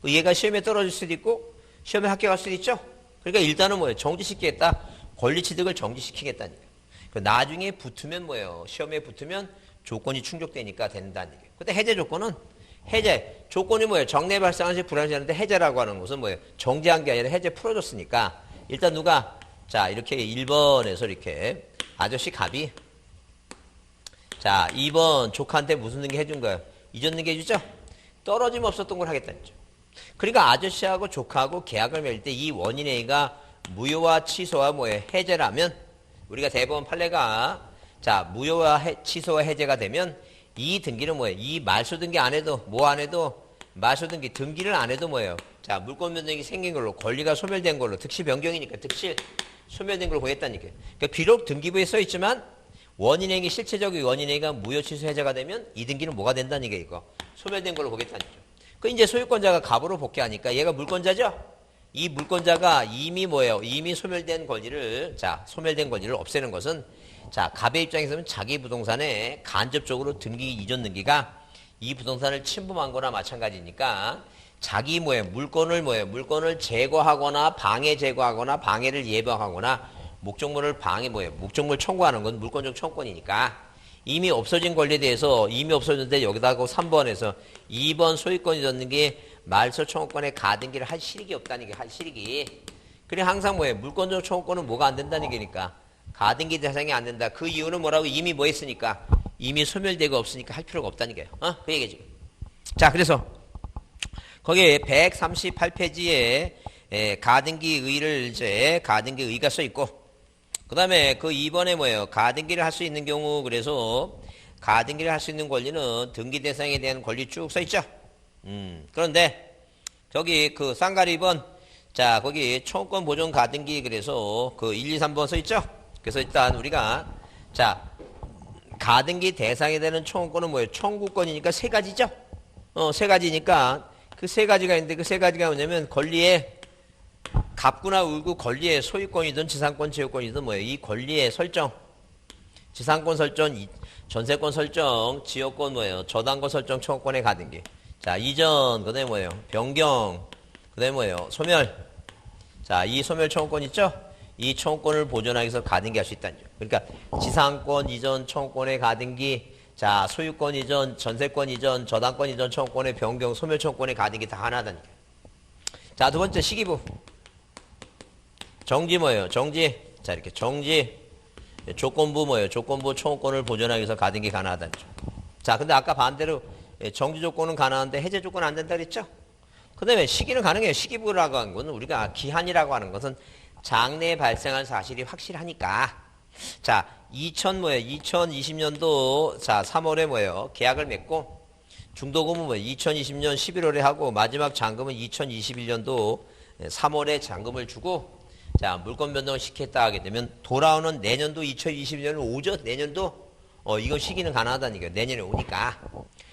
얘가 시험에 떨어질 수도 있고 시험에 합격할 수도 있죠. 그러니까 일단은 뭐예요? 정지시키겠다. 권리 취득을 정지시키겠다니까. 나중에 붙으면 뭐예요? 시험에 붙으면 조건이 충족되니까 된다는 얘기예요. 근데 해제 조건은 해제 조건이 뭐예요? 장래 발생하는 사실이 불확실한데 해제라고 하는 것은 뭐예요? 정지한 게 아니라 해제 풀어줬으니까 일단 누가 자 이렇게 1번에서 이렇게 아저씨 갑이 자 2번 조카한테 무슨 능기 해준 거예요? 이전 능기 해주죠? 떨어짐 없었던 걸 하겠다는 거죠. 그러니까 아저씨하고 조카하고 계약을 맺을 때 이 원인 A가 무효와 취소와 뭐예요? 해제라면 우리가 대법원 판례가 자 무효와 취소와 해제가 되면 이 등기는 뭐예요? 이 말소 등기 안 해도 뭐 안 해도 말소 등기 등기를 안 해도 뭐예요? 자 물권 변동이 생긴 걸로 권리가 소멸된 걸로 득실 변경이니까 득실 소멸된 걸로 보겠다는 얘기예요. 그러니까 비록 등기부에 써 있지만 원인행위 실체적인 원인행위가 무효 취소 해제가 되면 이 등기는 뭐가 된다는 얘기예요. 이거 소멸된 걸로 보겠다는 얘기죠. 그 이제 소유권자가 갑으로 복귀하니까 얘가 물권자죠. 이 물권자가 이미 뭐예요? 이미 소멸된 권리를 자 소멸된 권리를 없애는 것은 자 갑의 입장에서는 자기 부동산에 간접적으로 등기 이전 등기가 이 부동산을 침범한 거나 마찬가지니까 자기 뭐예요? 물건을 제거하거나 방해 제거하거나 방해를 예방하거나 목적물을 방해 뭐예요? 목적물 청구하는 건 물권적 청구권이니까 이미 없어진 권리에 대해서 이미 없어졌는데 여기다가 3번에서 2번 소유권이 졌는 게 말소 청구권의 가등기를 할 실익이 없다는 게 할 실익이. 그래 항상 뭐예요? 물권적 청구권은 뭐가 안 된다는 얘기니까 가등기 대상이 안 된다. 그 이유는 뭐라고? 이미 뭐 했으니까 이미 소멸되고 없으니까 할 필요가 없다는 거예요. 그 얘기지. 자 그래서 거기에 138페이지에 가등기 의를 이제 가등기 의가 써 있고 그 다음에 그 2번에 뭐예요? 가등기를 할 수 있는 경우 그래서 가등기를 할 수 있는 권리는 등기 대상에 대한 권리 쭉 써 있죠. 그런데 저기 그 쌍가리 2번 자 거기 청구권 보존 가등기 그래서 그 1, 2, 3번 써 있죠. 그래서 일단 우리가 자 가등기 대상이 되는 청구권은 뭐예요? 청구권이니까 세 가지죠. 세 가지니까 그 세 가지가 있는데 그 세 가지가 뭐냐면 권리에 갑구나 울구 권리의 소유권이든 지상권 지역권이든 뭐예요? 이 권리의 설정, 지상권 설정, 전세권 설정, 지역권 뭐예요? 저당권 설정, 청구권의 가등기. 자 이전 그다음에 뭐예요? 변경 그다음에 뭐예요? 소멸. 자 이 소멸 청구권 있죠? 이 청구권을 보존하기 위해서 가등기 할 수 있다는 거죠. 그러니까 지상권 이전 청구권의 가등기, 자 소유권 이전, 전세권 이전, 저당권 이전 청구권의 변경, 소멸 청구권의 가등기 다 하나다는 거예요. 자 두 번째 시기부. 정지 뭐예요? 정지. 자 이렇게 정지. 조건부 뭐예요? 조건부 청구권을 보존하기 위해서 가등기 가능하다는 거죠. 자 근데 아까 반대로 정지 조건은 가능한데 해제 조건은 안 된다 그랬죠? 그 다음에 시기는 가능해요. 시기부라고 하는 것은 우리가 기한이라고 하는 것은 장래에 발생한 사실이 확실하니까 자 2020년도 자 3월에 뭐예요? 계약을 맺고 중도금은 뭐예요? 2020년 11월에 하고 마지막 잔금은 2021년도 3월에 잔금을 주고 자 물권 변동을 시켰다 하게 되면 돌아오는 내년도 2021년은 오죠? 내년도 이건 시기는 가능하다는 얘기예요. 내년에 오니까.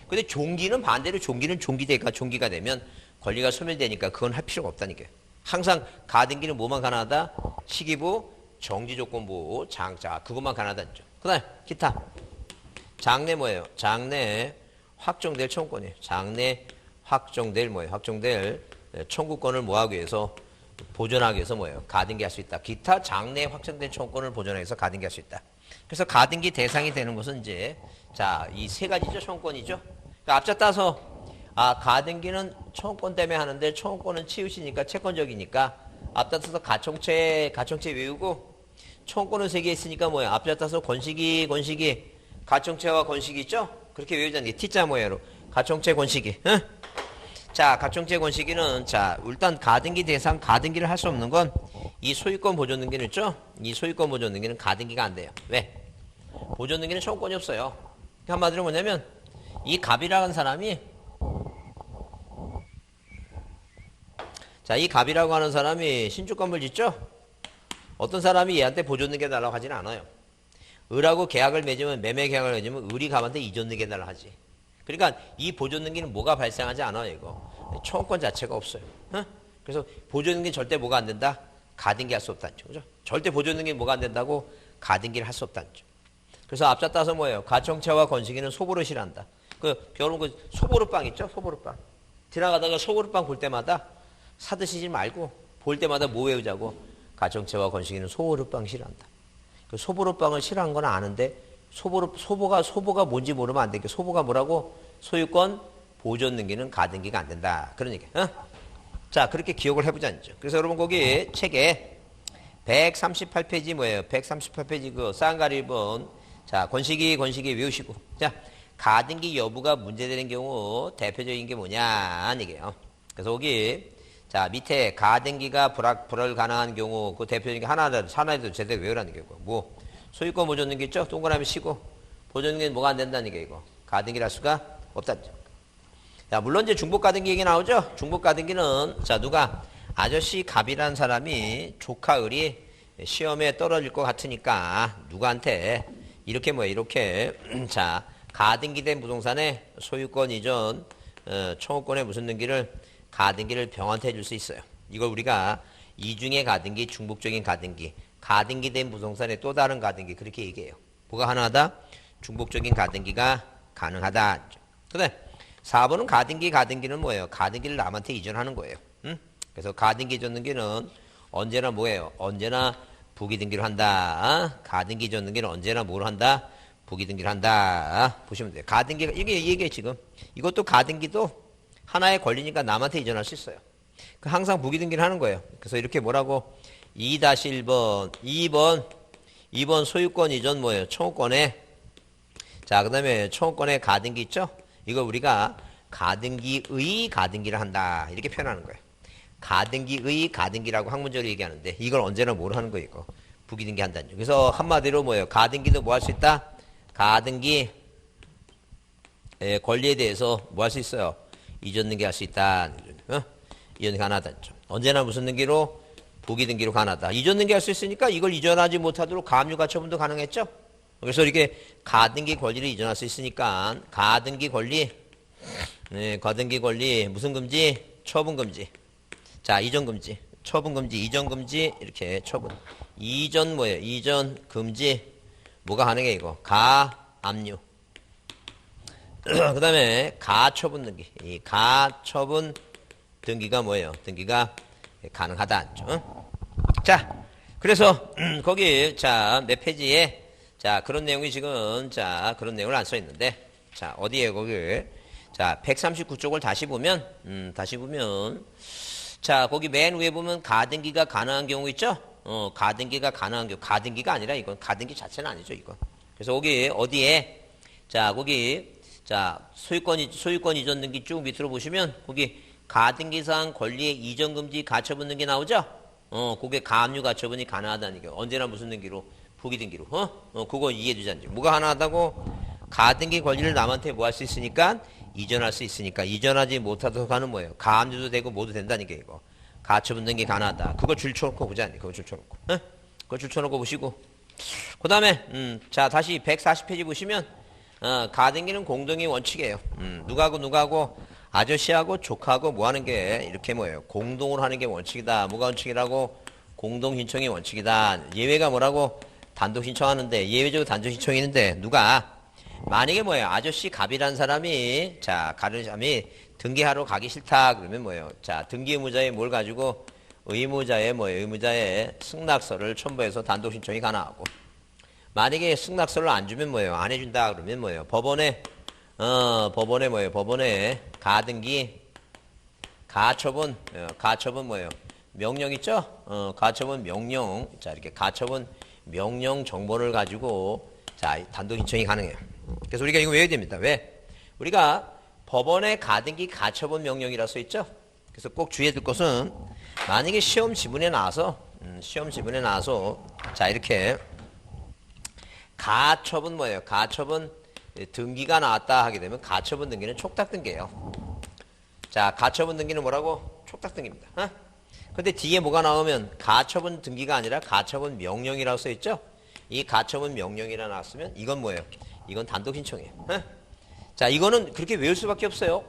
근데 종기는 반대로 종기는 종기가 되면 권리가 소멸되니까 그건 할 필요가 없다는 얘기예요. 항상 가등기는 뭐만 가능하다? 시기부, 정지조건부, 장자 그것만 가능하다는 거죠. 그 다음에 기타. 장래 뭐예요? 장래 확정될 청구권이에요. 장래 확정될 뭐예요? 확정될 청구권을 뭐하기 위해서 보존하기 위해서 뭐예요? 가등기 할 수 있다. 기타 장래 확정된 청구권을 보존하기 위해서 가등기 할 수 있다. 그래서 가등기 대상이 되는 것은 이제 자 이 세 가지죠. 청구권이죠. 그러니까 앞자 따서 가등기는 청구권 때문에 하는데 청구권은 치우시니까 채권적이니까 앞다퉈서 가청채 외우고 청구권은 세 개 있으니까 뭐예요? 앞자 따서 권식이 가청채와 권식이 있죠? 그렇게 외우자는 게 T자 모양으로 가청채 권식이. 응? 자 가청채 권식이는 자 일단 가등기 대상 가등기를 할 수 없는 건 이 소유권 보존 등기는 있죠? 이 소유권 보존 등기는 가등기가 안 돼요. 왜? 보존 등기는 청구권이 없어요. 한마디로 뭐냐면 이 갑이라는 사람이 자, 이 갑이라고 하는 사람이 신축 건물 짓죠? 어떤 사람이 얘한테 보존 등기 달라고 하진 않아요. 을하고 계약을 맺으면 매매 계약을 맺으면 을이 갑한테 이전 등기 달라고 하지. 그러니까 이 보존 등기는 뭐가 발생하지 않아요, 이거. 청구권 자체가 없어요. 그래서 그래서 보조등기 절대 뭐가 안 된다? 가등기 할 수 없다는 점. 그죠? 절대 보조등기 뭐가 안 된다고? 가등기를 할 수 없다는 점. 그래서 앞자 따서 뭐예요? 가청체와 건식이는 소보릇이란다. 여러분 소보릇빵 있죠? 소보릇빵. 지나가다가 소보릇빵 볼 때마다 사드시지 말고 볼 때마다 뭐 외우자고? 가청체와 건식이는 소보릇빵 싫어한다. 소보릇빵을 싫어하는 건 아는데 소보가 뭔지 모르면 안 되니까 소보가 뭐라고? 소유권 보존 등기는 가등기가 안 된다. 그런 얘기. 자, 그렇게 기억을 해보자죠. 그래서 여러분 거기 책에 138페이지 뭐예요? 138페이지 그 쌍가리 1번. 자, 건식이 외우시고. 자, 가등기 여부가 문제되는 경우 대표적인 게 뭐냐 이게요. 그래서 거기 자 밑에 가등기가 불가능한 경우 그 대표적인 게 하나라도 제대로 외우라는 게 뭐 소유권 보존 등기 있죠? 동그라미 치고 보존 등기는 뭐가 안 된다는 게 이거. 가등기를 할 수가 없다죠. 자, 물론 이제 중복 가등기 얘기 나오죠? 중복 가등기는 자 누가 아저씨 갑이라는 사람이 조카 을이 시험에 떨어질 것 같으니까 누구한테 이렇게 뭐예요? 이렇게 자 가등기된 부동산의 소유권 이전 청구권의 무슨 등기를 가등기를 병한테 해줄 수 있어요. 이걸 우리가 이중의 가등기, 중복적인 가등기, 가등기된 부동산의 또 다른 가등기 그렇게 얘기해요. 뭐가 가능하다? 중복적인 가등기가 가능하다. 그래. 4번은 가등기는 뭐예요? 가등기를 남한테 이전하는 거예요. 그래서 가등기 이전 등기는 언제나 뭐예요? 언제나 부기등기를 한다. 가등기 이전 등기는 언제나 뭘 한다? 부기등기를 한다. 보시면 돼요. 가등기가 이게 지금 이것도 가등기도 하나의 권리니까 남한테 이전할 수 있어요. 항상 부기등기를 하는 거예요. 그래서 이렇게 뭐라고 2-1번 2번 소유권 이전 뭐예요? 청구권에 자 그다음에 청구권에 가등기 있죠? 이거 우리가 가등기의 가등기를 한다. 이렇게 표현하는 거예요. 가등기의 가등기라고 학문적으로 얘기하는데 이걸 언제나 뭘 하는 거예요? 이거 부기등기 한다는. 그래서 한마디로 뭐예요? 가등기도 뭐 할 수 있다? 가등기 권리에 대해서 뭐 할 수 있어요? 이전 등기 할 수 있다. 이전 등기 가능하다. 언제나 무슨 등기로? 부기등기로 가능하다. 이전 등기 할 수 있으니까 이걸 이전하지 못하도록 가압류 가처분도 가능했죠? 그래서 이렇게 가등기 권리를 이전할 수 있으니까 가등기 권리 가등기 권리 무슨 금지? 처분 금지. 자, 이전 금지. 처분 금지, 이전 금지 이렇게 처분. 이전 뭐예요? 이전 금지 뭐가 가능해 이거? 가압류. 그 다음에 가처분 등기. 이 가처분 등기가 뭐예요? 등기가 가능하다. 자, 그래서 거기 자 몇 페이지에 자 그런 내용이 지금 자 그런 내용을 안 써 있는데 자 어디에 거기 자 139쪽을 다시 보면 자 거기 맨 위에 보면 가등기가 가능한 경우 있죠? 가등기가 가능한 경우 가등기가 아니라 이건 가등기 자체는 아니죠 이건. 그래서 거기 어디에 자 거기 자 소유권 이전 등기 쭉 밑으로 보시면 거기 가등기상 권리의 이전 금지 가처분 등기 나오죠? 그게 가압류 가처분이 가능하다는 게 언제나 무슨 등기로? 부기등기로. 그거 이해해 주자는 점. 뭐가 가능하다고? 가등기 권리를 남한테 뭐 할 수 있으니까 이전할 수 있으니까 이전하지 못하도록 하는 뭐예요? 가압류도 되고 모두 된다는 게 이거. 가처분 등기 가능하다. 그거 줄쳐놓고 보자. 그거 줄쳐놓고. 그거 줄쳐놓고 보시고. 그 다음에 자 다시 140페이지 보시면 가등기는 공동의 원칙이에요. 누가하고 아저씨하고 조카하고 뭐 하는 게 이렇게 뭐예요? 공동으로 하는 게 원칙이다. 뭐가 원칙이라고? 공동 신청이 원칙이다. 예외가 뭐라고? 단독 신청하는데 예외적으로 단독 신청이 있는데 누가 만약에 뭐예요? 아저씨 갑이라는 사람이 자 가는 사람이 등기하러 가기 싫다 그러면 뭐예요? 자 등기 의무자에 뭘 가지고 의무자의 뭐예요? 의무자의 승낙서를 첨부해서 단독 신청이 가능하고 만약에 승낙서를 안 주면 뭐예요? 안 해준다 그러면 뭐예요? 법원에 뭐예요? 법원에 가등기 가처분 뭐예요? 명령 있죠? 가처분 명령 자 이렇게 가처분 명령 정보를 가지고 자 단독 신청이 가능해요. 그래서 우리가 이거 외워야 됩니다. 왜? 우리가 법원에 가등기 가처분 명령이라 써 있죠? 그래서 꼭 주의해야 될 것은 만약에 시험 지문에 나와서 자 이렇게 가처분 뭐예요? 가처분 등기가 나왔다 하게 되면 가처분 등기는 촉탁 등기예요. 자 가처분 등기는 뭐라고? 촉탁 등기입니다. 근데 뒤에 뭐가 나오면 가처분 등기가 아니라 가처분 명령이라고 써 있죠? 이 가처분 명령이라 나왔으면 이건 뭐예요? 이건 단독 신청이에요. 자 이거는 그렇게 외울 수밖에 없어요.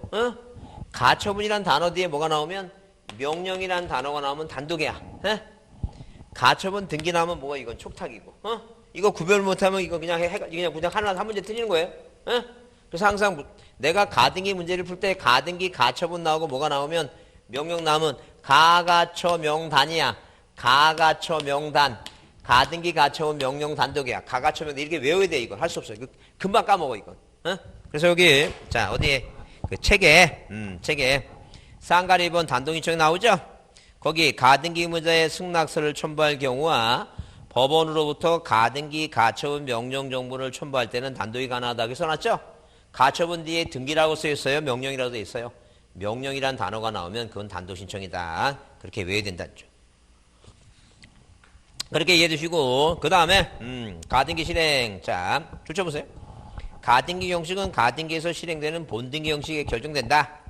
가처분이란 단어 뒤에 뭐가 나오면 명령이란 단어가 나오면 단독이야. 에? 가처분 등기 나오면 뭐가 이건 촉탁이고. 이거 구별 못하면 이거 그냥 하나 한 문제 틀리는 거예요. 에? 그래서 항상 내가 가등기 문제를 풀 때 가등기 가처분 나오고 뭐가 나오면 명령 나오면 가가처 명단이야. 가가처 명단. 가등기 가처분 명령 단독이야. 가가처 명단 이렇게 외워야 돼 이거. 할 수 없어. 이거 금방 까먹어 이건. 그래서 여기 자 어디에 그 책에 쌍가리 2번 단독인청이 나오죠? 거기 가등기 의무자의 승낙서를 첨부할 경우와 법원으로부터 가등기 가처분 명령 정보를 첨부할 때는 단독이 가능하다고 써놨죠? 가처분 뒤에 등기라고 써있어요? 명령이라고 돼 있어요? 명령이란 단어가 나오면 그건 단독 신청이다. 그렇게 외워야 된다는 점. 그렇게 이해해 주시고 그 다음에 가등기 실행. 자 줄 쳐보세요. 가등기 형식은 가등기에서 실행되는 본등기 형식에 결정된다.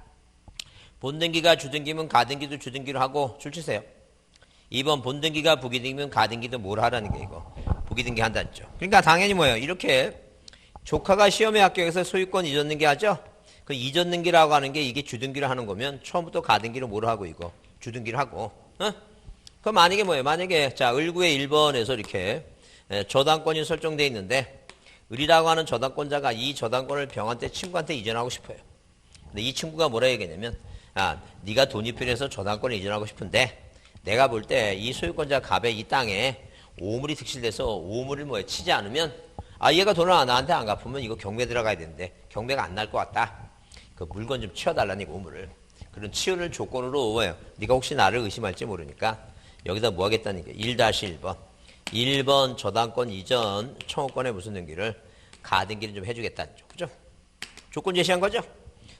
본등기가 주등기면 가등기도 주등기로 하고 줄 치세요. 2번 본등기가 부기등기면 가등기도 뭘 하라는 게 이거. 부기등기 한다는 점. 그러니까 당연히 뭐예요. 이렇게 조카가 시험에 합격해서 소유권 이전등기 하죠. 그 이전등기라고 하는 게 이게 주등기를 하는 거면 처음부터 가등기를 뭘 하고 이거 주등기를 하고. 그럼 만약에 뭐예요? 만약에 자 을구의 1번에서 이렇게 저당권이 설정되어 있는데 을이라고 하는 저당권자가 이 저당권을 병한테 친구한테 이전하고 싶어요. 근데 이 친구가 뭐라 얘기했냐면 네가 돈이 필요해서 저당권을 이전하고 싶은데 내가 볼 때 이 소유권자 갑의 이 땅에 오물이 득실돼서 오물을 뭐에 치지 않으면 얘가 돈을 나한테 안 갚으면 이거 경매 들어가야 되는데 경매가 안 날 것 같다. 그 물건 좀 치워달라니 오물을. 그런 치우는 조건으로 뭐예요? 네가 혹시 나를 의심할지 모르니까 여기다 뭐 하겠다는 게 1-1번 1번 저당권 이전 청구권의 무슨 등기를 가등기를 좀 해주겠다는 점. 그죠? 조건 제시한 거죠?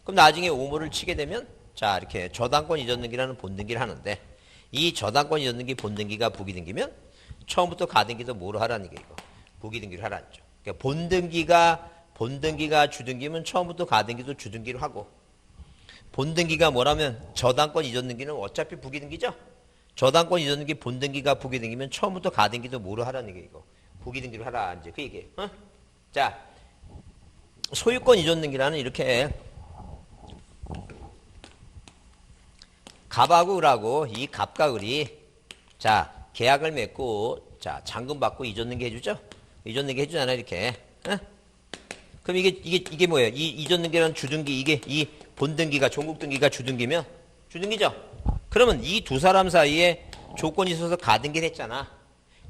그럼 나중에 오물을 치게 되면 자 이렇게 저당권 이전 등기라는 본등기를 하는데 이 저당권 이전 등기 본등기가 부기등기면 처음부터 가등기도 뭐로 하라는 게 이거 부기등기를 하라는 점. 그러니까 본등기가 주등기면 처음부터 가등기도 주등기로 하고 본등기가 뭐라면 저당권 이전 등기는 어차피 부기등기죠. 저당권 이전 등기 본등기가 부기등기면 처음부터 가등기도 뭐로 하라는 게 이거 부기등기로 하라 이제 그 얘기예요. 자 소유권 이전 등기라는 이렇게 갑하고 을하고 이 갑과 을이 자 계약을 맺고 자 잔금 받고 이전 등기 해주죠. 이전 등기 해주잖아요 이렇게. 그럼 이게 뭐예요? 이 이전 등기라는 주등기 이게 이 본등기가 종국등기가 주등기면 주등기죠. 그러면 이 두 사람 사이에 조건이 있어서 가등기를 했잖아.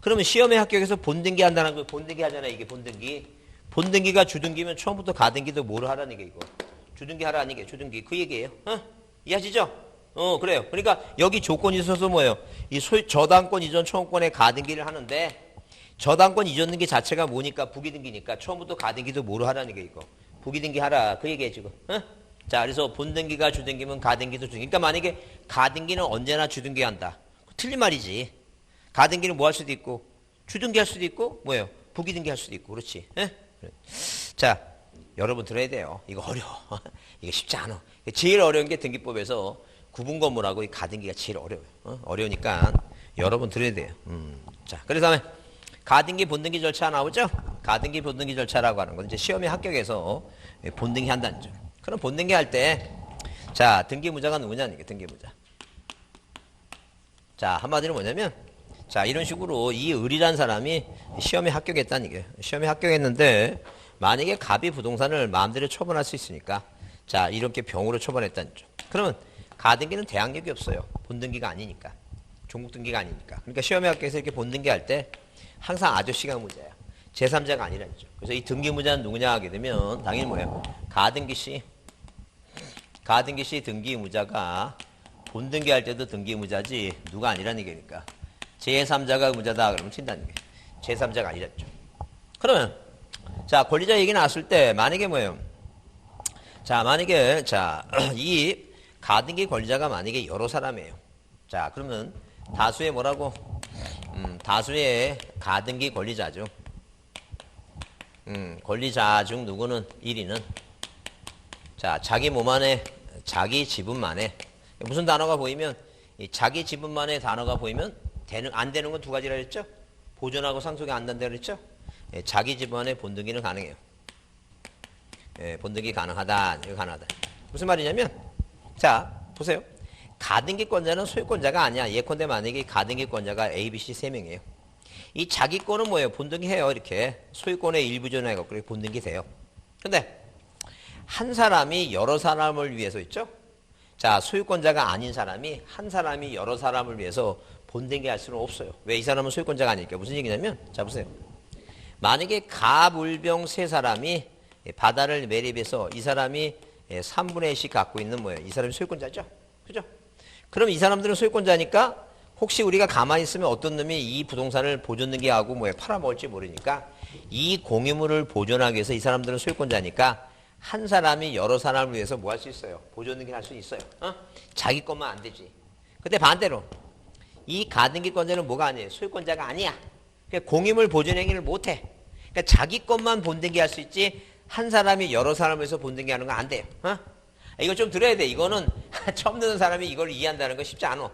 그러면 시험에 합격해서 본등기 한다는 거 본등기 하잖아 이게 본등기. 본등기가 주등기면 처음부터 가등기도 뭐로 하라는 게 이거 주등기 하라는 게 주등기 그 얘기예요. 이해하시죠? 그래요. 그러니까 여기 조건이 있어서 뭐예요? 이 저당권 이전 청구권의 가등기를 하는데 저당권 이전 등기 자체가 뭐니까 부기등기니까 처음부터 가등기도 뭐로 하라는 게 이거 부기등기 하라 그 얘기예요 지금. 자 그래서 본등기가 주등기면 가등기도 주등기. 그러니까 만약에 가등기는 언제나 주등기 한다. 틀린 말이지. 가등기는 뭐 할 수도 있고 주등기 할 수도 있고 뭐예요? 부기등기 할 수도 있고 그렇지. 자 여러분 들어야 돼요. 이거 어려워. 이게 쉽지 않아. 제일 어려운 게 등기법에서 구분건물하고 이 가등기가 제일 어려워요. 어려우니까 여러분 들어야 돼요. 자 그래서 다음에 가등기 본등기 절차 나오죠? 가등기 본등기 절차라고 하는 건 이제 시험에 합격해서 본등기 한다는 점. 그럼 본등기 할 때 자 등기무자가 누구냐는 게 등기무자. 자 한마디로 뭐냐면 자 이런 식으로 이 을이란 사람이 시험에 합격했다는 얘기예요. 시험에 합격했는데 만약에 갑이 부동산을 마음대로 처분할 수 있으니까 자 이렇게 병으로 처분했다는 점. 그러면 가등기는 대항력이 없어요. 본등기가 아니니까. 종국등기가 아니니까. 그러니까 시험에 합격해서 이렇게 본등기 할 때 항상 아저씨가 무자야. 제3자가 아니라는 점. 그래서 이 등기무자는 누구냐 하게 되면 당연히 뭐예요? 가등기씨 등기무자가 본등기 할 때도 등기무자지 누가 아니라는 얘기니까 제3자가 무자다 그러면 튄다는 게 제3자가 아니라는 점. 그러면 자 권리자 얘기 나왔을 때 만약에 뭐예요? 자 만약에 자 이 가등기 권리자가 만약에 여러 사람이에요. 자 그러면 다수의 뭐라고? 다수의 가등기 권리자죠. 권리자 중 누구는 1위는 자 자기 몸 안에 자기 지분만에 무슨 단어가 보이면 이 자기 지분만의 단어가 보이면 안 되는 건 두 가지라 했죠. 보존하고 상속이 안 된다고 했죠. 자기 지분만의 본등기는 가능해요. 본등기 가능하다. 이거 가능하다. 무슨 말이냐면 자 보세요. 가등기권자는 소유권자가 아니야. 예컨대 만약에 가등기권자가 A, B, C 3명이에요. 이 자기 거는 뭐예요? 본등기해요. 이렇게 소유권의 일부 전해갖고 그렇게 본등기 돼요. 근데 한 사람이 여러 사람을 위해서 있죠? 자, 소유권자가 아닌 사람이 한 사람이 여러 사람을 위해서 본등기 할 수는 없어요. 왜? 이 사람은 소유권자가 아니니까. 무슨 얘기냐면, 자 보세요. 만약에 가물병 세 사람이 바다를 매립해서 이 사람이 3분의 1씩 갖고 있는 뭐예요? 이 사람이 소유권자죠? 그죠? 그럼 이 사람들은 소유권자니까 혹시 우리가 가만히 있으면 어떤 놈이 이 부동산을 보존등기하고 뭐예요? 팔아먹을지 모르니까 이 공유물을 보존하기 위해서 이 사람들은 소유권자니까 한 사람이 여러 사람을 위해서 뭐 할 수 있어요? 보존등기를 할 수 있어요. 자기 것만 안 되지. 근데 반대로 이 가등기권자는 뭐가 아니에요? 소유권자가 아니야. 그러니까 공유물 보존행위를 못해. 그러니까 자기 것만 본등기 할 수 있지 한 사람이 여러 사람을 위해서 본등기 하는 건 안 돼요. 이거 좀 들어야 돼. 이거는 처음 듣는 사람이 이걸 이해한다는 거 쉽지 않아.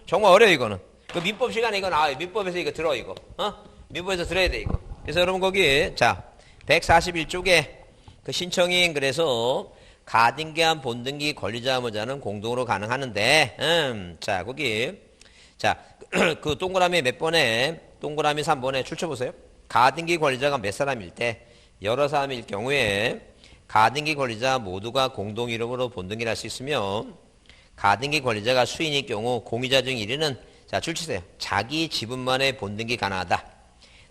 정말 어려워 이거는. 그 민법 시간에 이거 나와요. 민법에서 이거 들어 이거. 민법에서 들어야 돼 이거. 그래서 여러분 거기 자 141쪽에 그 신청인 그래서 가등기한 본등기 권리자 의무자는 공동으로 가능하는데 자 거기 자 그 동그라미 몇 번에 동그라미 3번에 출처 보세요. 가등기 권리자가 몇 사람일 때 여러 사람일 경우에 가등기 권리자 모두가 공동 이름으로 본등기를 할 수 있으며 가등기 권리자가 수인일 경우 공유자 중 1위는 자 출치세요. 자기 지분만의 본등기 가능하다.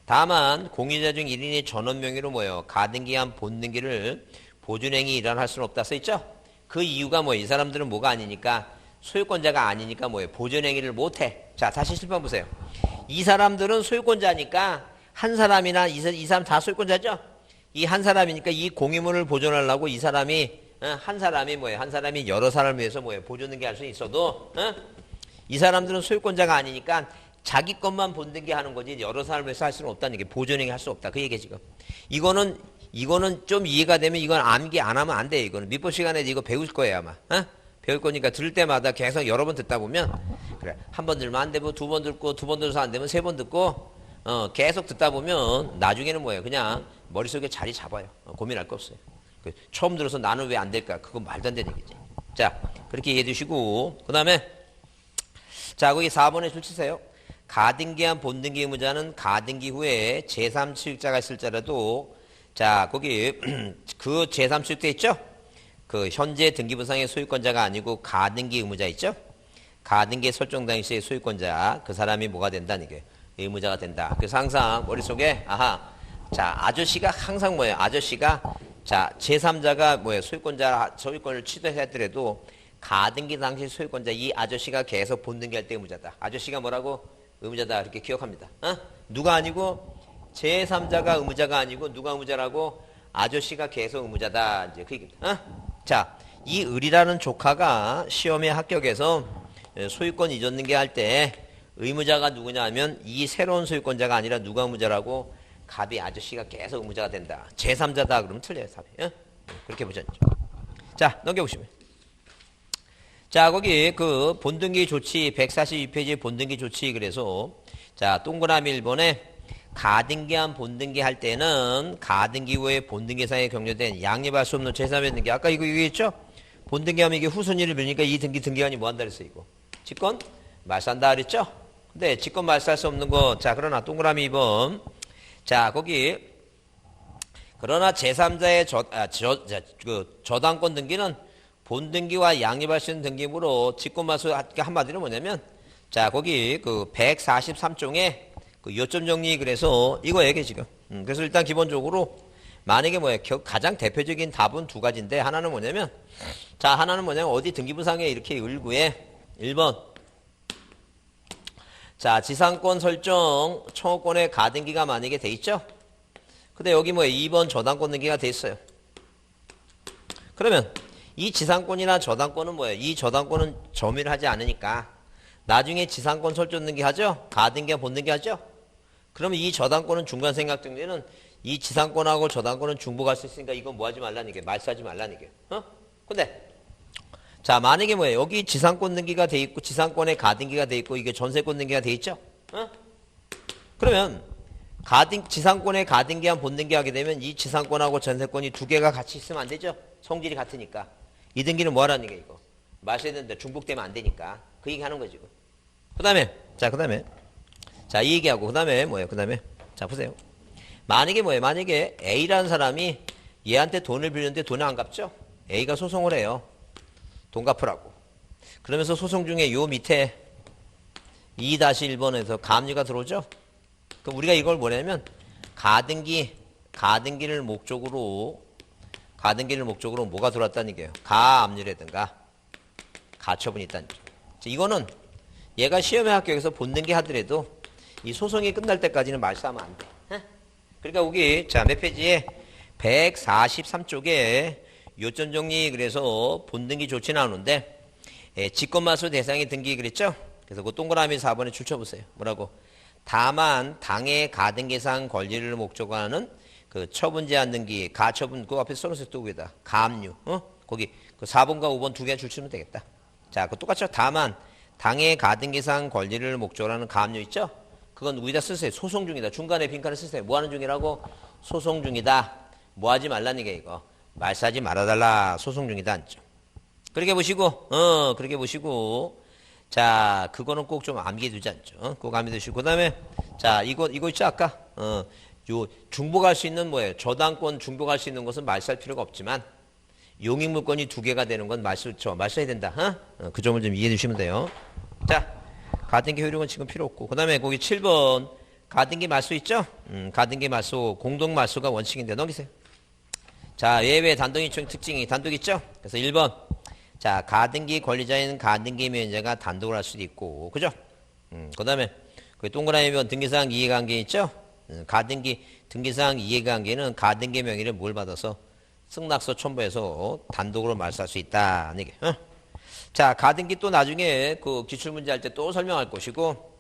다만 공유자 중 1인이 전원 명의로 뭐예요? 가등기한 본등기를 보존행위 일환 할 수는 없다 써있죠? 그 이유가 뭐예요? 이 사람들은 뭐가 아니니까 소유권자가 아니니까 뭐예요? 보존행위를 못해. 자 다시 실판 보세요. 이 사람들은 소유권자니까 한 사람이나 이 사람 다 소유권자죠? 이 한 사람이니까 이 공유물을 보존하려고 이 사람이 한 사람이 뭐예요? 한 사람이 여러 사람을 위해서 뭐예요? 보존등기 할 수 있어도 이 사람들은 소유권자가 아니니까 자기 것만 본등기 하는 거지 여러 사람을 위해서 할 수는 없다는 게 보존행위 할 수 없다. 그 얘기야 지금. 이거는 좀 이해가 되면 이건 암기 안 하면 안 돼. 이거는 민법 시간에 이거 배울 거예요 아마. 배울 거니까 들을 때마다 계속 여러 번 듣다 보면 그래 한 번 들으면 안 되고 두 번 듣고 두 번 들어서 안 되면 세 번 듣고 계속 듣다 보면 나중에는 뭐예요? 그냥 머릿속에 자리 잡아요. 고민할 거 없어요. 처음 들어서 나는 왜 안 될까? 그건 말도 안 되는 얘기지. 자 그렇게 이해해 두시고 그 다음에 자 거기 4번에 줄 치세요. 가등기한 본등기 의무자는 가등기 후에 제3취득자가 있을지라도 자 거기 그 제3취득자 있죠? 그 현재 등기부상의 소유권자가 아니고 가등기 의무자 있죠? 가등기 설정 당시의 소유권자 그 사람이 뭐가 된다는 게 의무자가 된다. 그래서 항상 머릿속에 자 아저씨가 항상 뭐예요? 아저씨가 자 제3자가 뭐예요? 소유권을 취득했더라도 가등기 당시 소유권자 이 아저씨가 계속 본등기할 때 의무자다. 아저씨가 뭐라고? 의무자다. 이렇게 기억합니다. 누가 아니고 제3자가 의무자가 아니고 누가 의무자라고? 아저씨가 계속 의무자다. 이제 그 얘기입니다. 자, 이 을이라는 조카가 시험에 합격해서 소유권 이전 등기할 때 의무자가 누구냐 하면 이 새로운 소유권자가 아니라 누가 의무자라고? 갑이 아저씨가 계속 의무자가 된다. 제3자다 그러면 틀려요. 답이. 그렇게 보셨죠. 자, 넘겨보시면. 자, 거기 그 본등기 조치 142페이지 본등기 조치 그래서 자, 동그라미 1번에 가등기한 본등기 할 때는 가등기 후에 본등기상에 격려된 양립할 수 없는 제3의 등기. 아까 이거 얘기했죠? 본등기하면 이게 후순위를 밀니까 이 등기관이 뭐 한다 그랬어 이거. 직권 말소한다 그랬죠? 근데 직권 말소할 수 없는 거. 자, 그러나 동그라미 2번. 자, 거기 그러나 제3자의 저당권 등기는 본등기와 양립할 수 있는 등기물로 직권말소 한마디로 뭐냐면 자 거기 그 143종에 그 요점 정리 그래서 이거 얘기해 지금. 그래서 일단 기본적으로 만약에 뭐예요? 가장 대표적인 답은 두 가지인데 하나는 뭐냐면 자 하나는 뭐냐면 어디 등기부상에 이렇게 을구에 1번 자 지상권 설정 청구권의 가등기가 만약에 돼 있죠? 근데 여기 뭐예요? 2번 저당권 등기가 돼 있어요. 그러면 이 지상권이나 저당권은 뭐예요? 이 저당권은 점유를 하지 않으니까 나중에 지상권 설정 등기 하죠? 가등기와 본등기 하죠? 그러면 이 저당권은 중간 생각 등기는 이 지상권하고 저당권은 중복할 수 있으니까 이건 뭐 하지 말라는 얘기예요. 말소하지 말라는 얘기예요. 근데 자 만약에 뭐예요? 여기 지상권 등기가 돼 있고 지상권에 가등기가 돼 있고 이게 전세권 등기가 돼 있죠? 그러면 지상권에 가등기한 본등기 하게 되면 이 지상권하고 전세권이 두 개가 같이 있으면 안 되죠? 성질이 같으니까. 이 등기는 뭐 하라는 얘기예요, 이거? 마셔야 되는데 중복되면 안 되니까. 그 얘기 하는 거지. 그 다음에, 자, 이 얘기하고, 그 다음에 뭐예요? 그 다음에, 자, 보세요. 만약에 뭐예요? 만약에 A라는 사람이 얘한테 돈을 빌렸는데 돈을 안 갚죠? A가 소송을 해요. 돈 갚으라고. 그러면서 소송 중에 요 밑에 2-1번에서 가압류가 들어오죠? 그럼 우리가 이걸 뭐냐면, 가등기를 목적으로 뭐가 들어왔다는 얘기예요. 가압류라든가 가처분이 있다는 얘기죠. 이거는 얘가 시험에 합격해서 본등기 하더라도 이 소송이 끝날 때까지는 말싸하면 안 돼. 그러니까 여기 자 몇 페이지에 143쪽에 요점 정리 그래서 본등기 조치 나오는데 직권말소 대상의 등기 그랬죠? 그래서 그 동그라미 4번에 줄 쳐보세요. 뭐라고? 다만 당의 가등기상 권리를 목적으로 하는 그 처분 제한 등기 가처분 그 앞에 써놓으세요. 또 위에다 가압류 거기 그 4번과 5번 두 개 줄 치면 되겠다. 자, 그 똑같죠? 다만 당의 가등기상 권리를 목적으로 하는 가압류 있죠? 그건 위에다 쓰세요. 소송 중이다. 중간에 빈칸을 쓰세요. 뭐 하는 중이라고? 소송 중이다. 뭐 하지 말라는 게 이거. 말싸하지 말아달라. 소송 중이다. 앉죠. 그렇게 보시고, 그렇게 보시고, 자, 그거는 꼭 좀 암기해두지 않죠. 꼭 암기해두시고, 그 다음에, 자, 이거 있죠, 아까? 요, 중복할 수 있는 뭐예요? 저당권 중복할 수 있는 것은 말싸할 필요가 없지만, 용익물권이 두 개가 되는 건 말싸해야 된다. 그 점을 좀 이해해 주시면 돼요. 자, 가등기 효력은 지금 필요 없고, 그 다음에 거기 7번, 가등기 말소 있죠? 가등기 말소, 공동 말소가 원칙인데, 넘기세요. 자, 예외 단독인청 특징이 단독 있죠? 그래서 1번. 자, 가등기 권리자인 가등기 면제가 단독을 할 수도 있고, 그죠? 그 다음에, 그 동그라미 면 등기사항 이해관계 있죠? 가등기, 등기사항 이해관계는 가등기 명의를 뭘 받아서 승낙서 첨부해서 단독으로 말소할 수 있다. 이게. 자, 가등기 또 나중에 그 기출문제 할 때 또 설명할 것이고,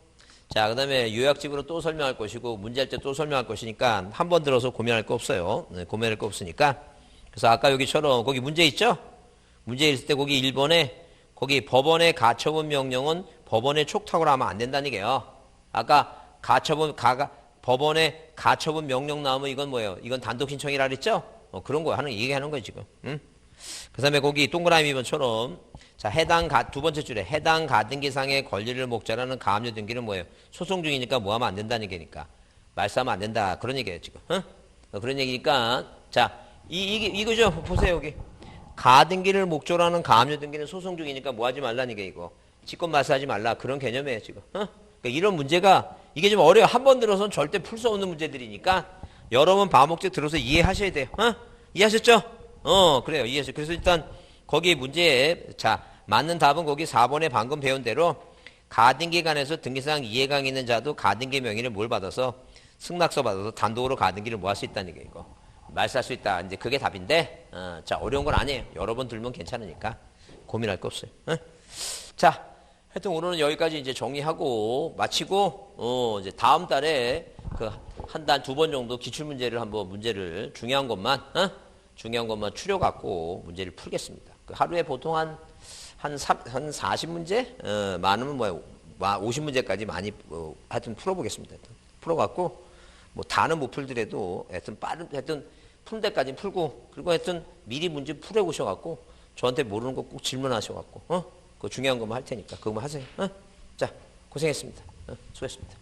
자, 그 다음에 요약집으로 또 설명할 것이고, 문제할 때 또 설명할 것이니까 한 번 들어서 고민할 거 없어요. 고민할 거 없으니까. 그래서 아까 여기처럼 거기 문제 있죠? 문제 있을 때 거기 1번에 거기 법원의 가처분 명령은 법원의 촉탁으로 하면 안 된다는 얘기예요. 아까 법원의 가처분 명령 나오면 이건 뭐예요? 이건 단독 신청이라 그랬죠? 그런 거 얘기하는 거예요, 지금. 그 다음에 거기 동그라미 2번처럼 자, 두 번째 줄에 해당 가등기상의 권리를 목적으로 하는 가압류 등기는 뭐예요? 소송 중이니까 뭐 하면 안 된다는 얘기니까. 말싸하면 안 된다. 그런 얘기예요, 지금. 그런 얘기니까. 자, 이거죠? 보세요, 여기. 가등기를 목적으로 하는 가압류 등기는 소송 중이니까 뭐 하지 말라는 얘기예요, 이거. 직권 말싸하지 말라. 그런 개념이에요, 지금. 그러니까 이런 문제가 이게 좀 어려워요. 한 번 들어서는 절대 풀 수 없는 문제들이니까 여러 번 반복적 들어서 이해하셔야 돼요. 이해하셨죠? 그래요. 이해하셨죠? 그래서 일단 거기 문제에 자, 맞는 답은 거기 4번에 방금 배운 대로 가등기 간에서 등기사항 이해강이 있는 자도 가등기 명의를 뭘 받아서 승낙서 받아서 단독으로 가등기를 뭐 할 수 있다는 게 이거. 말살 수 있다. 이제 그게 답인데, 자, 어려운 건 아니에요. 여러 번 들면 괜찮으니까 고민할 거 없어요. 자, 하여튼 오늘은 여기까지 이제 정리하고 마치고, 이제 다음 달에 그 한 달 두 번 정도 기출문제를 한번 중요한 것만 추려갖고 문제를 풀겠습니다. 그 하루에 보통 한 40문제? 많으면 뭐 50문제까지 많이, 하여튼 풀어보겠습니다. 풀어갖고, 뭐 다는 못 풀더라도 하여튼 푸는 데까지 풀고, 그리고 하여튼 미리 문제 풀어보셔갖고, 저한테 모르는 거 꼭 질문하셔갖고, 그 중요한 것만 할 테니까, 그거만 하세요. 자, 고생했습니다. 수고했습니다.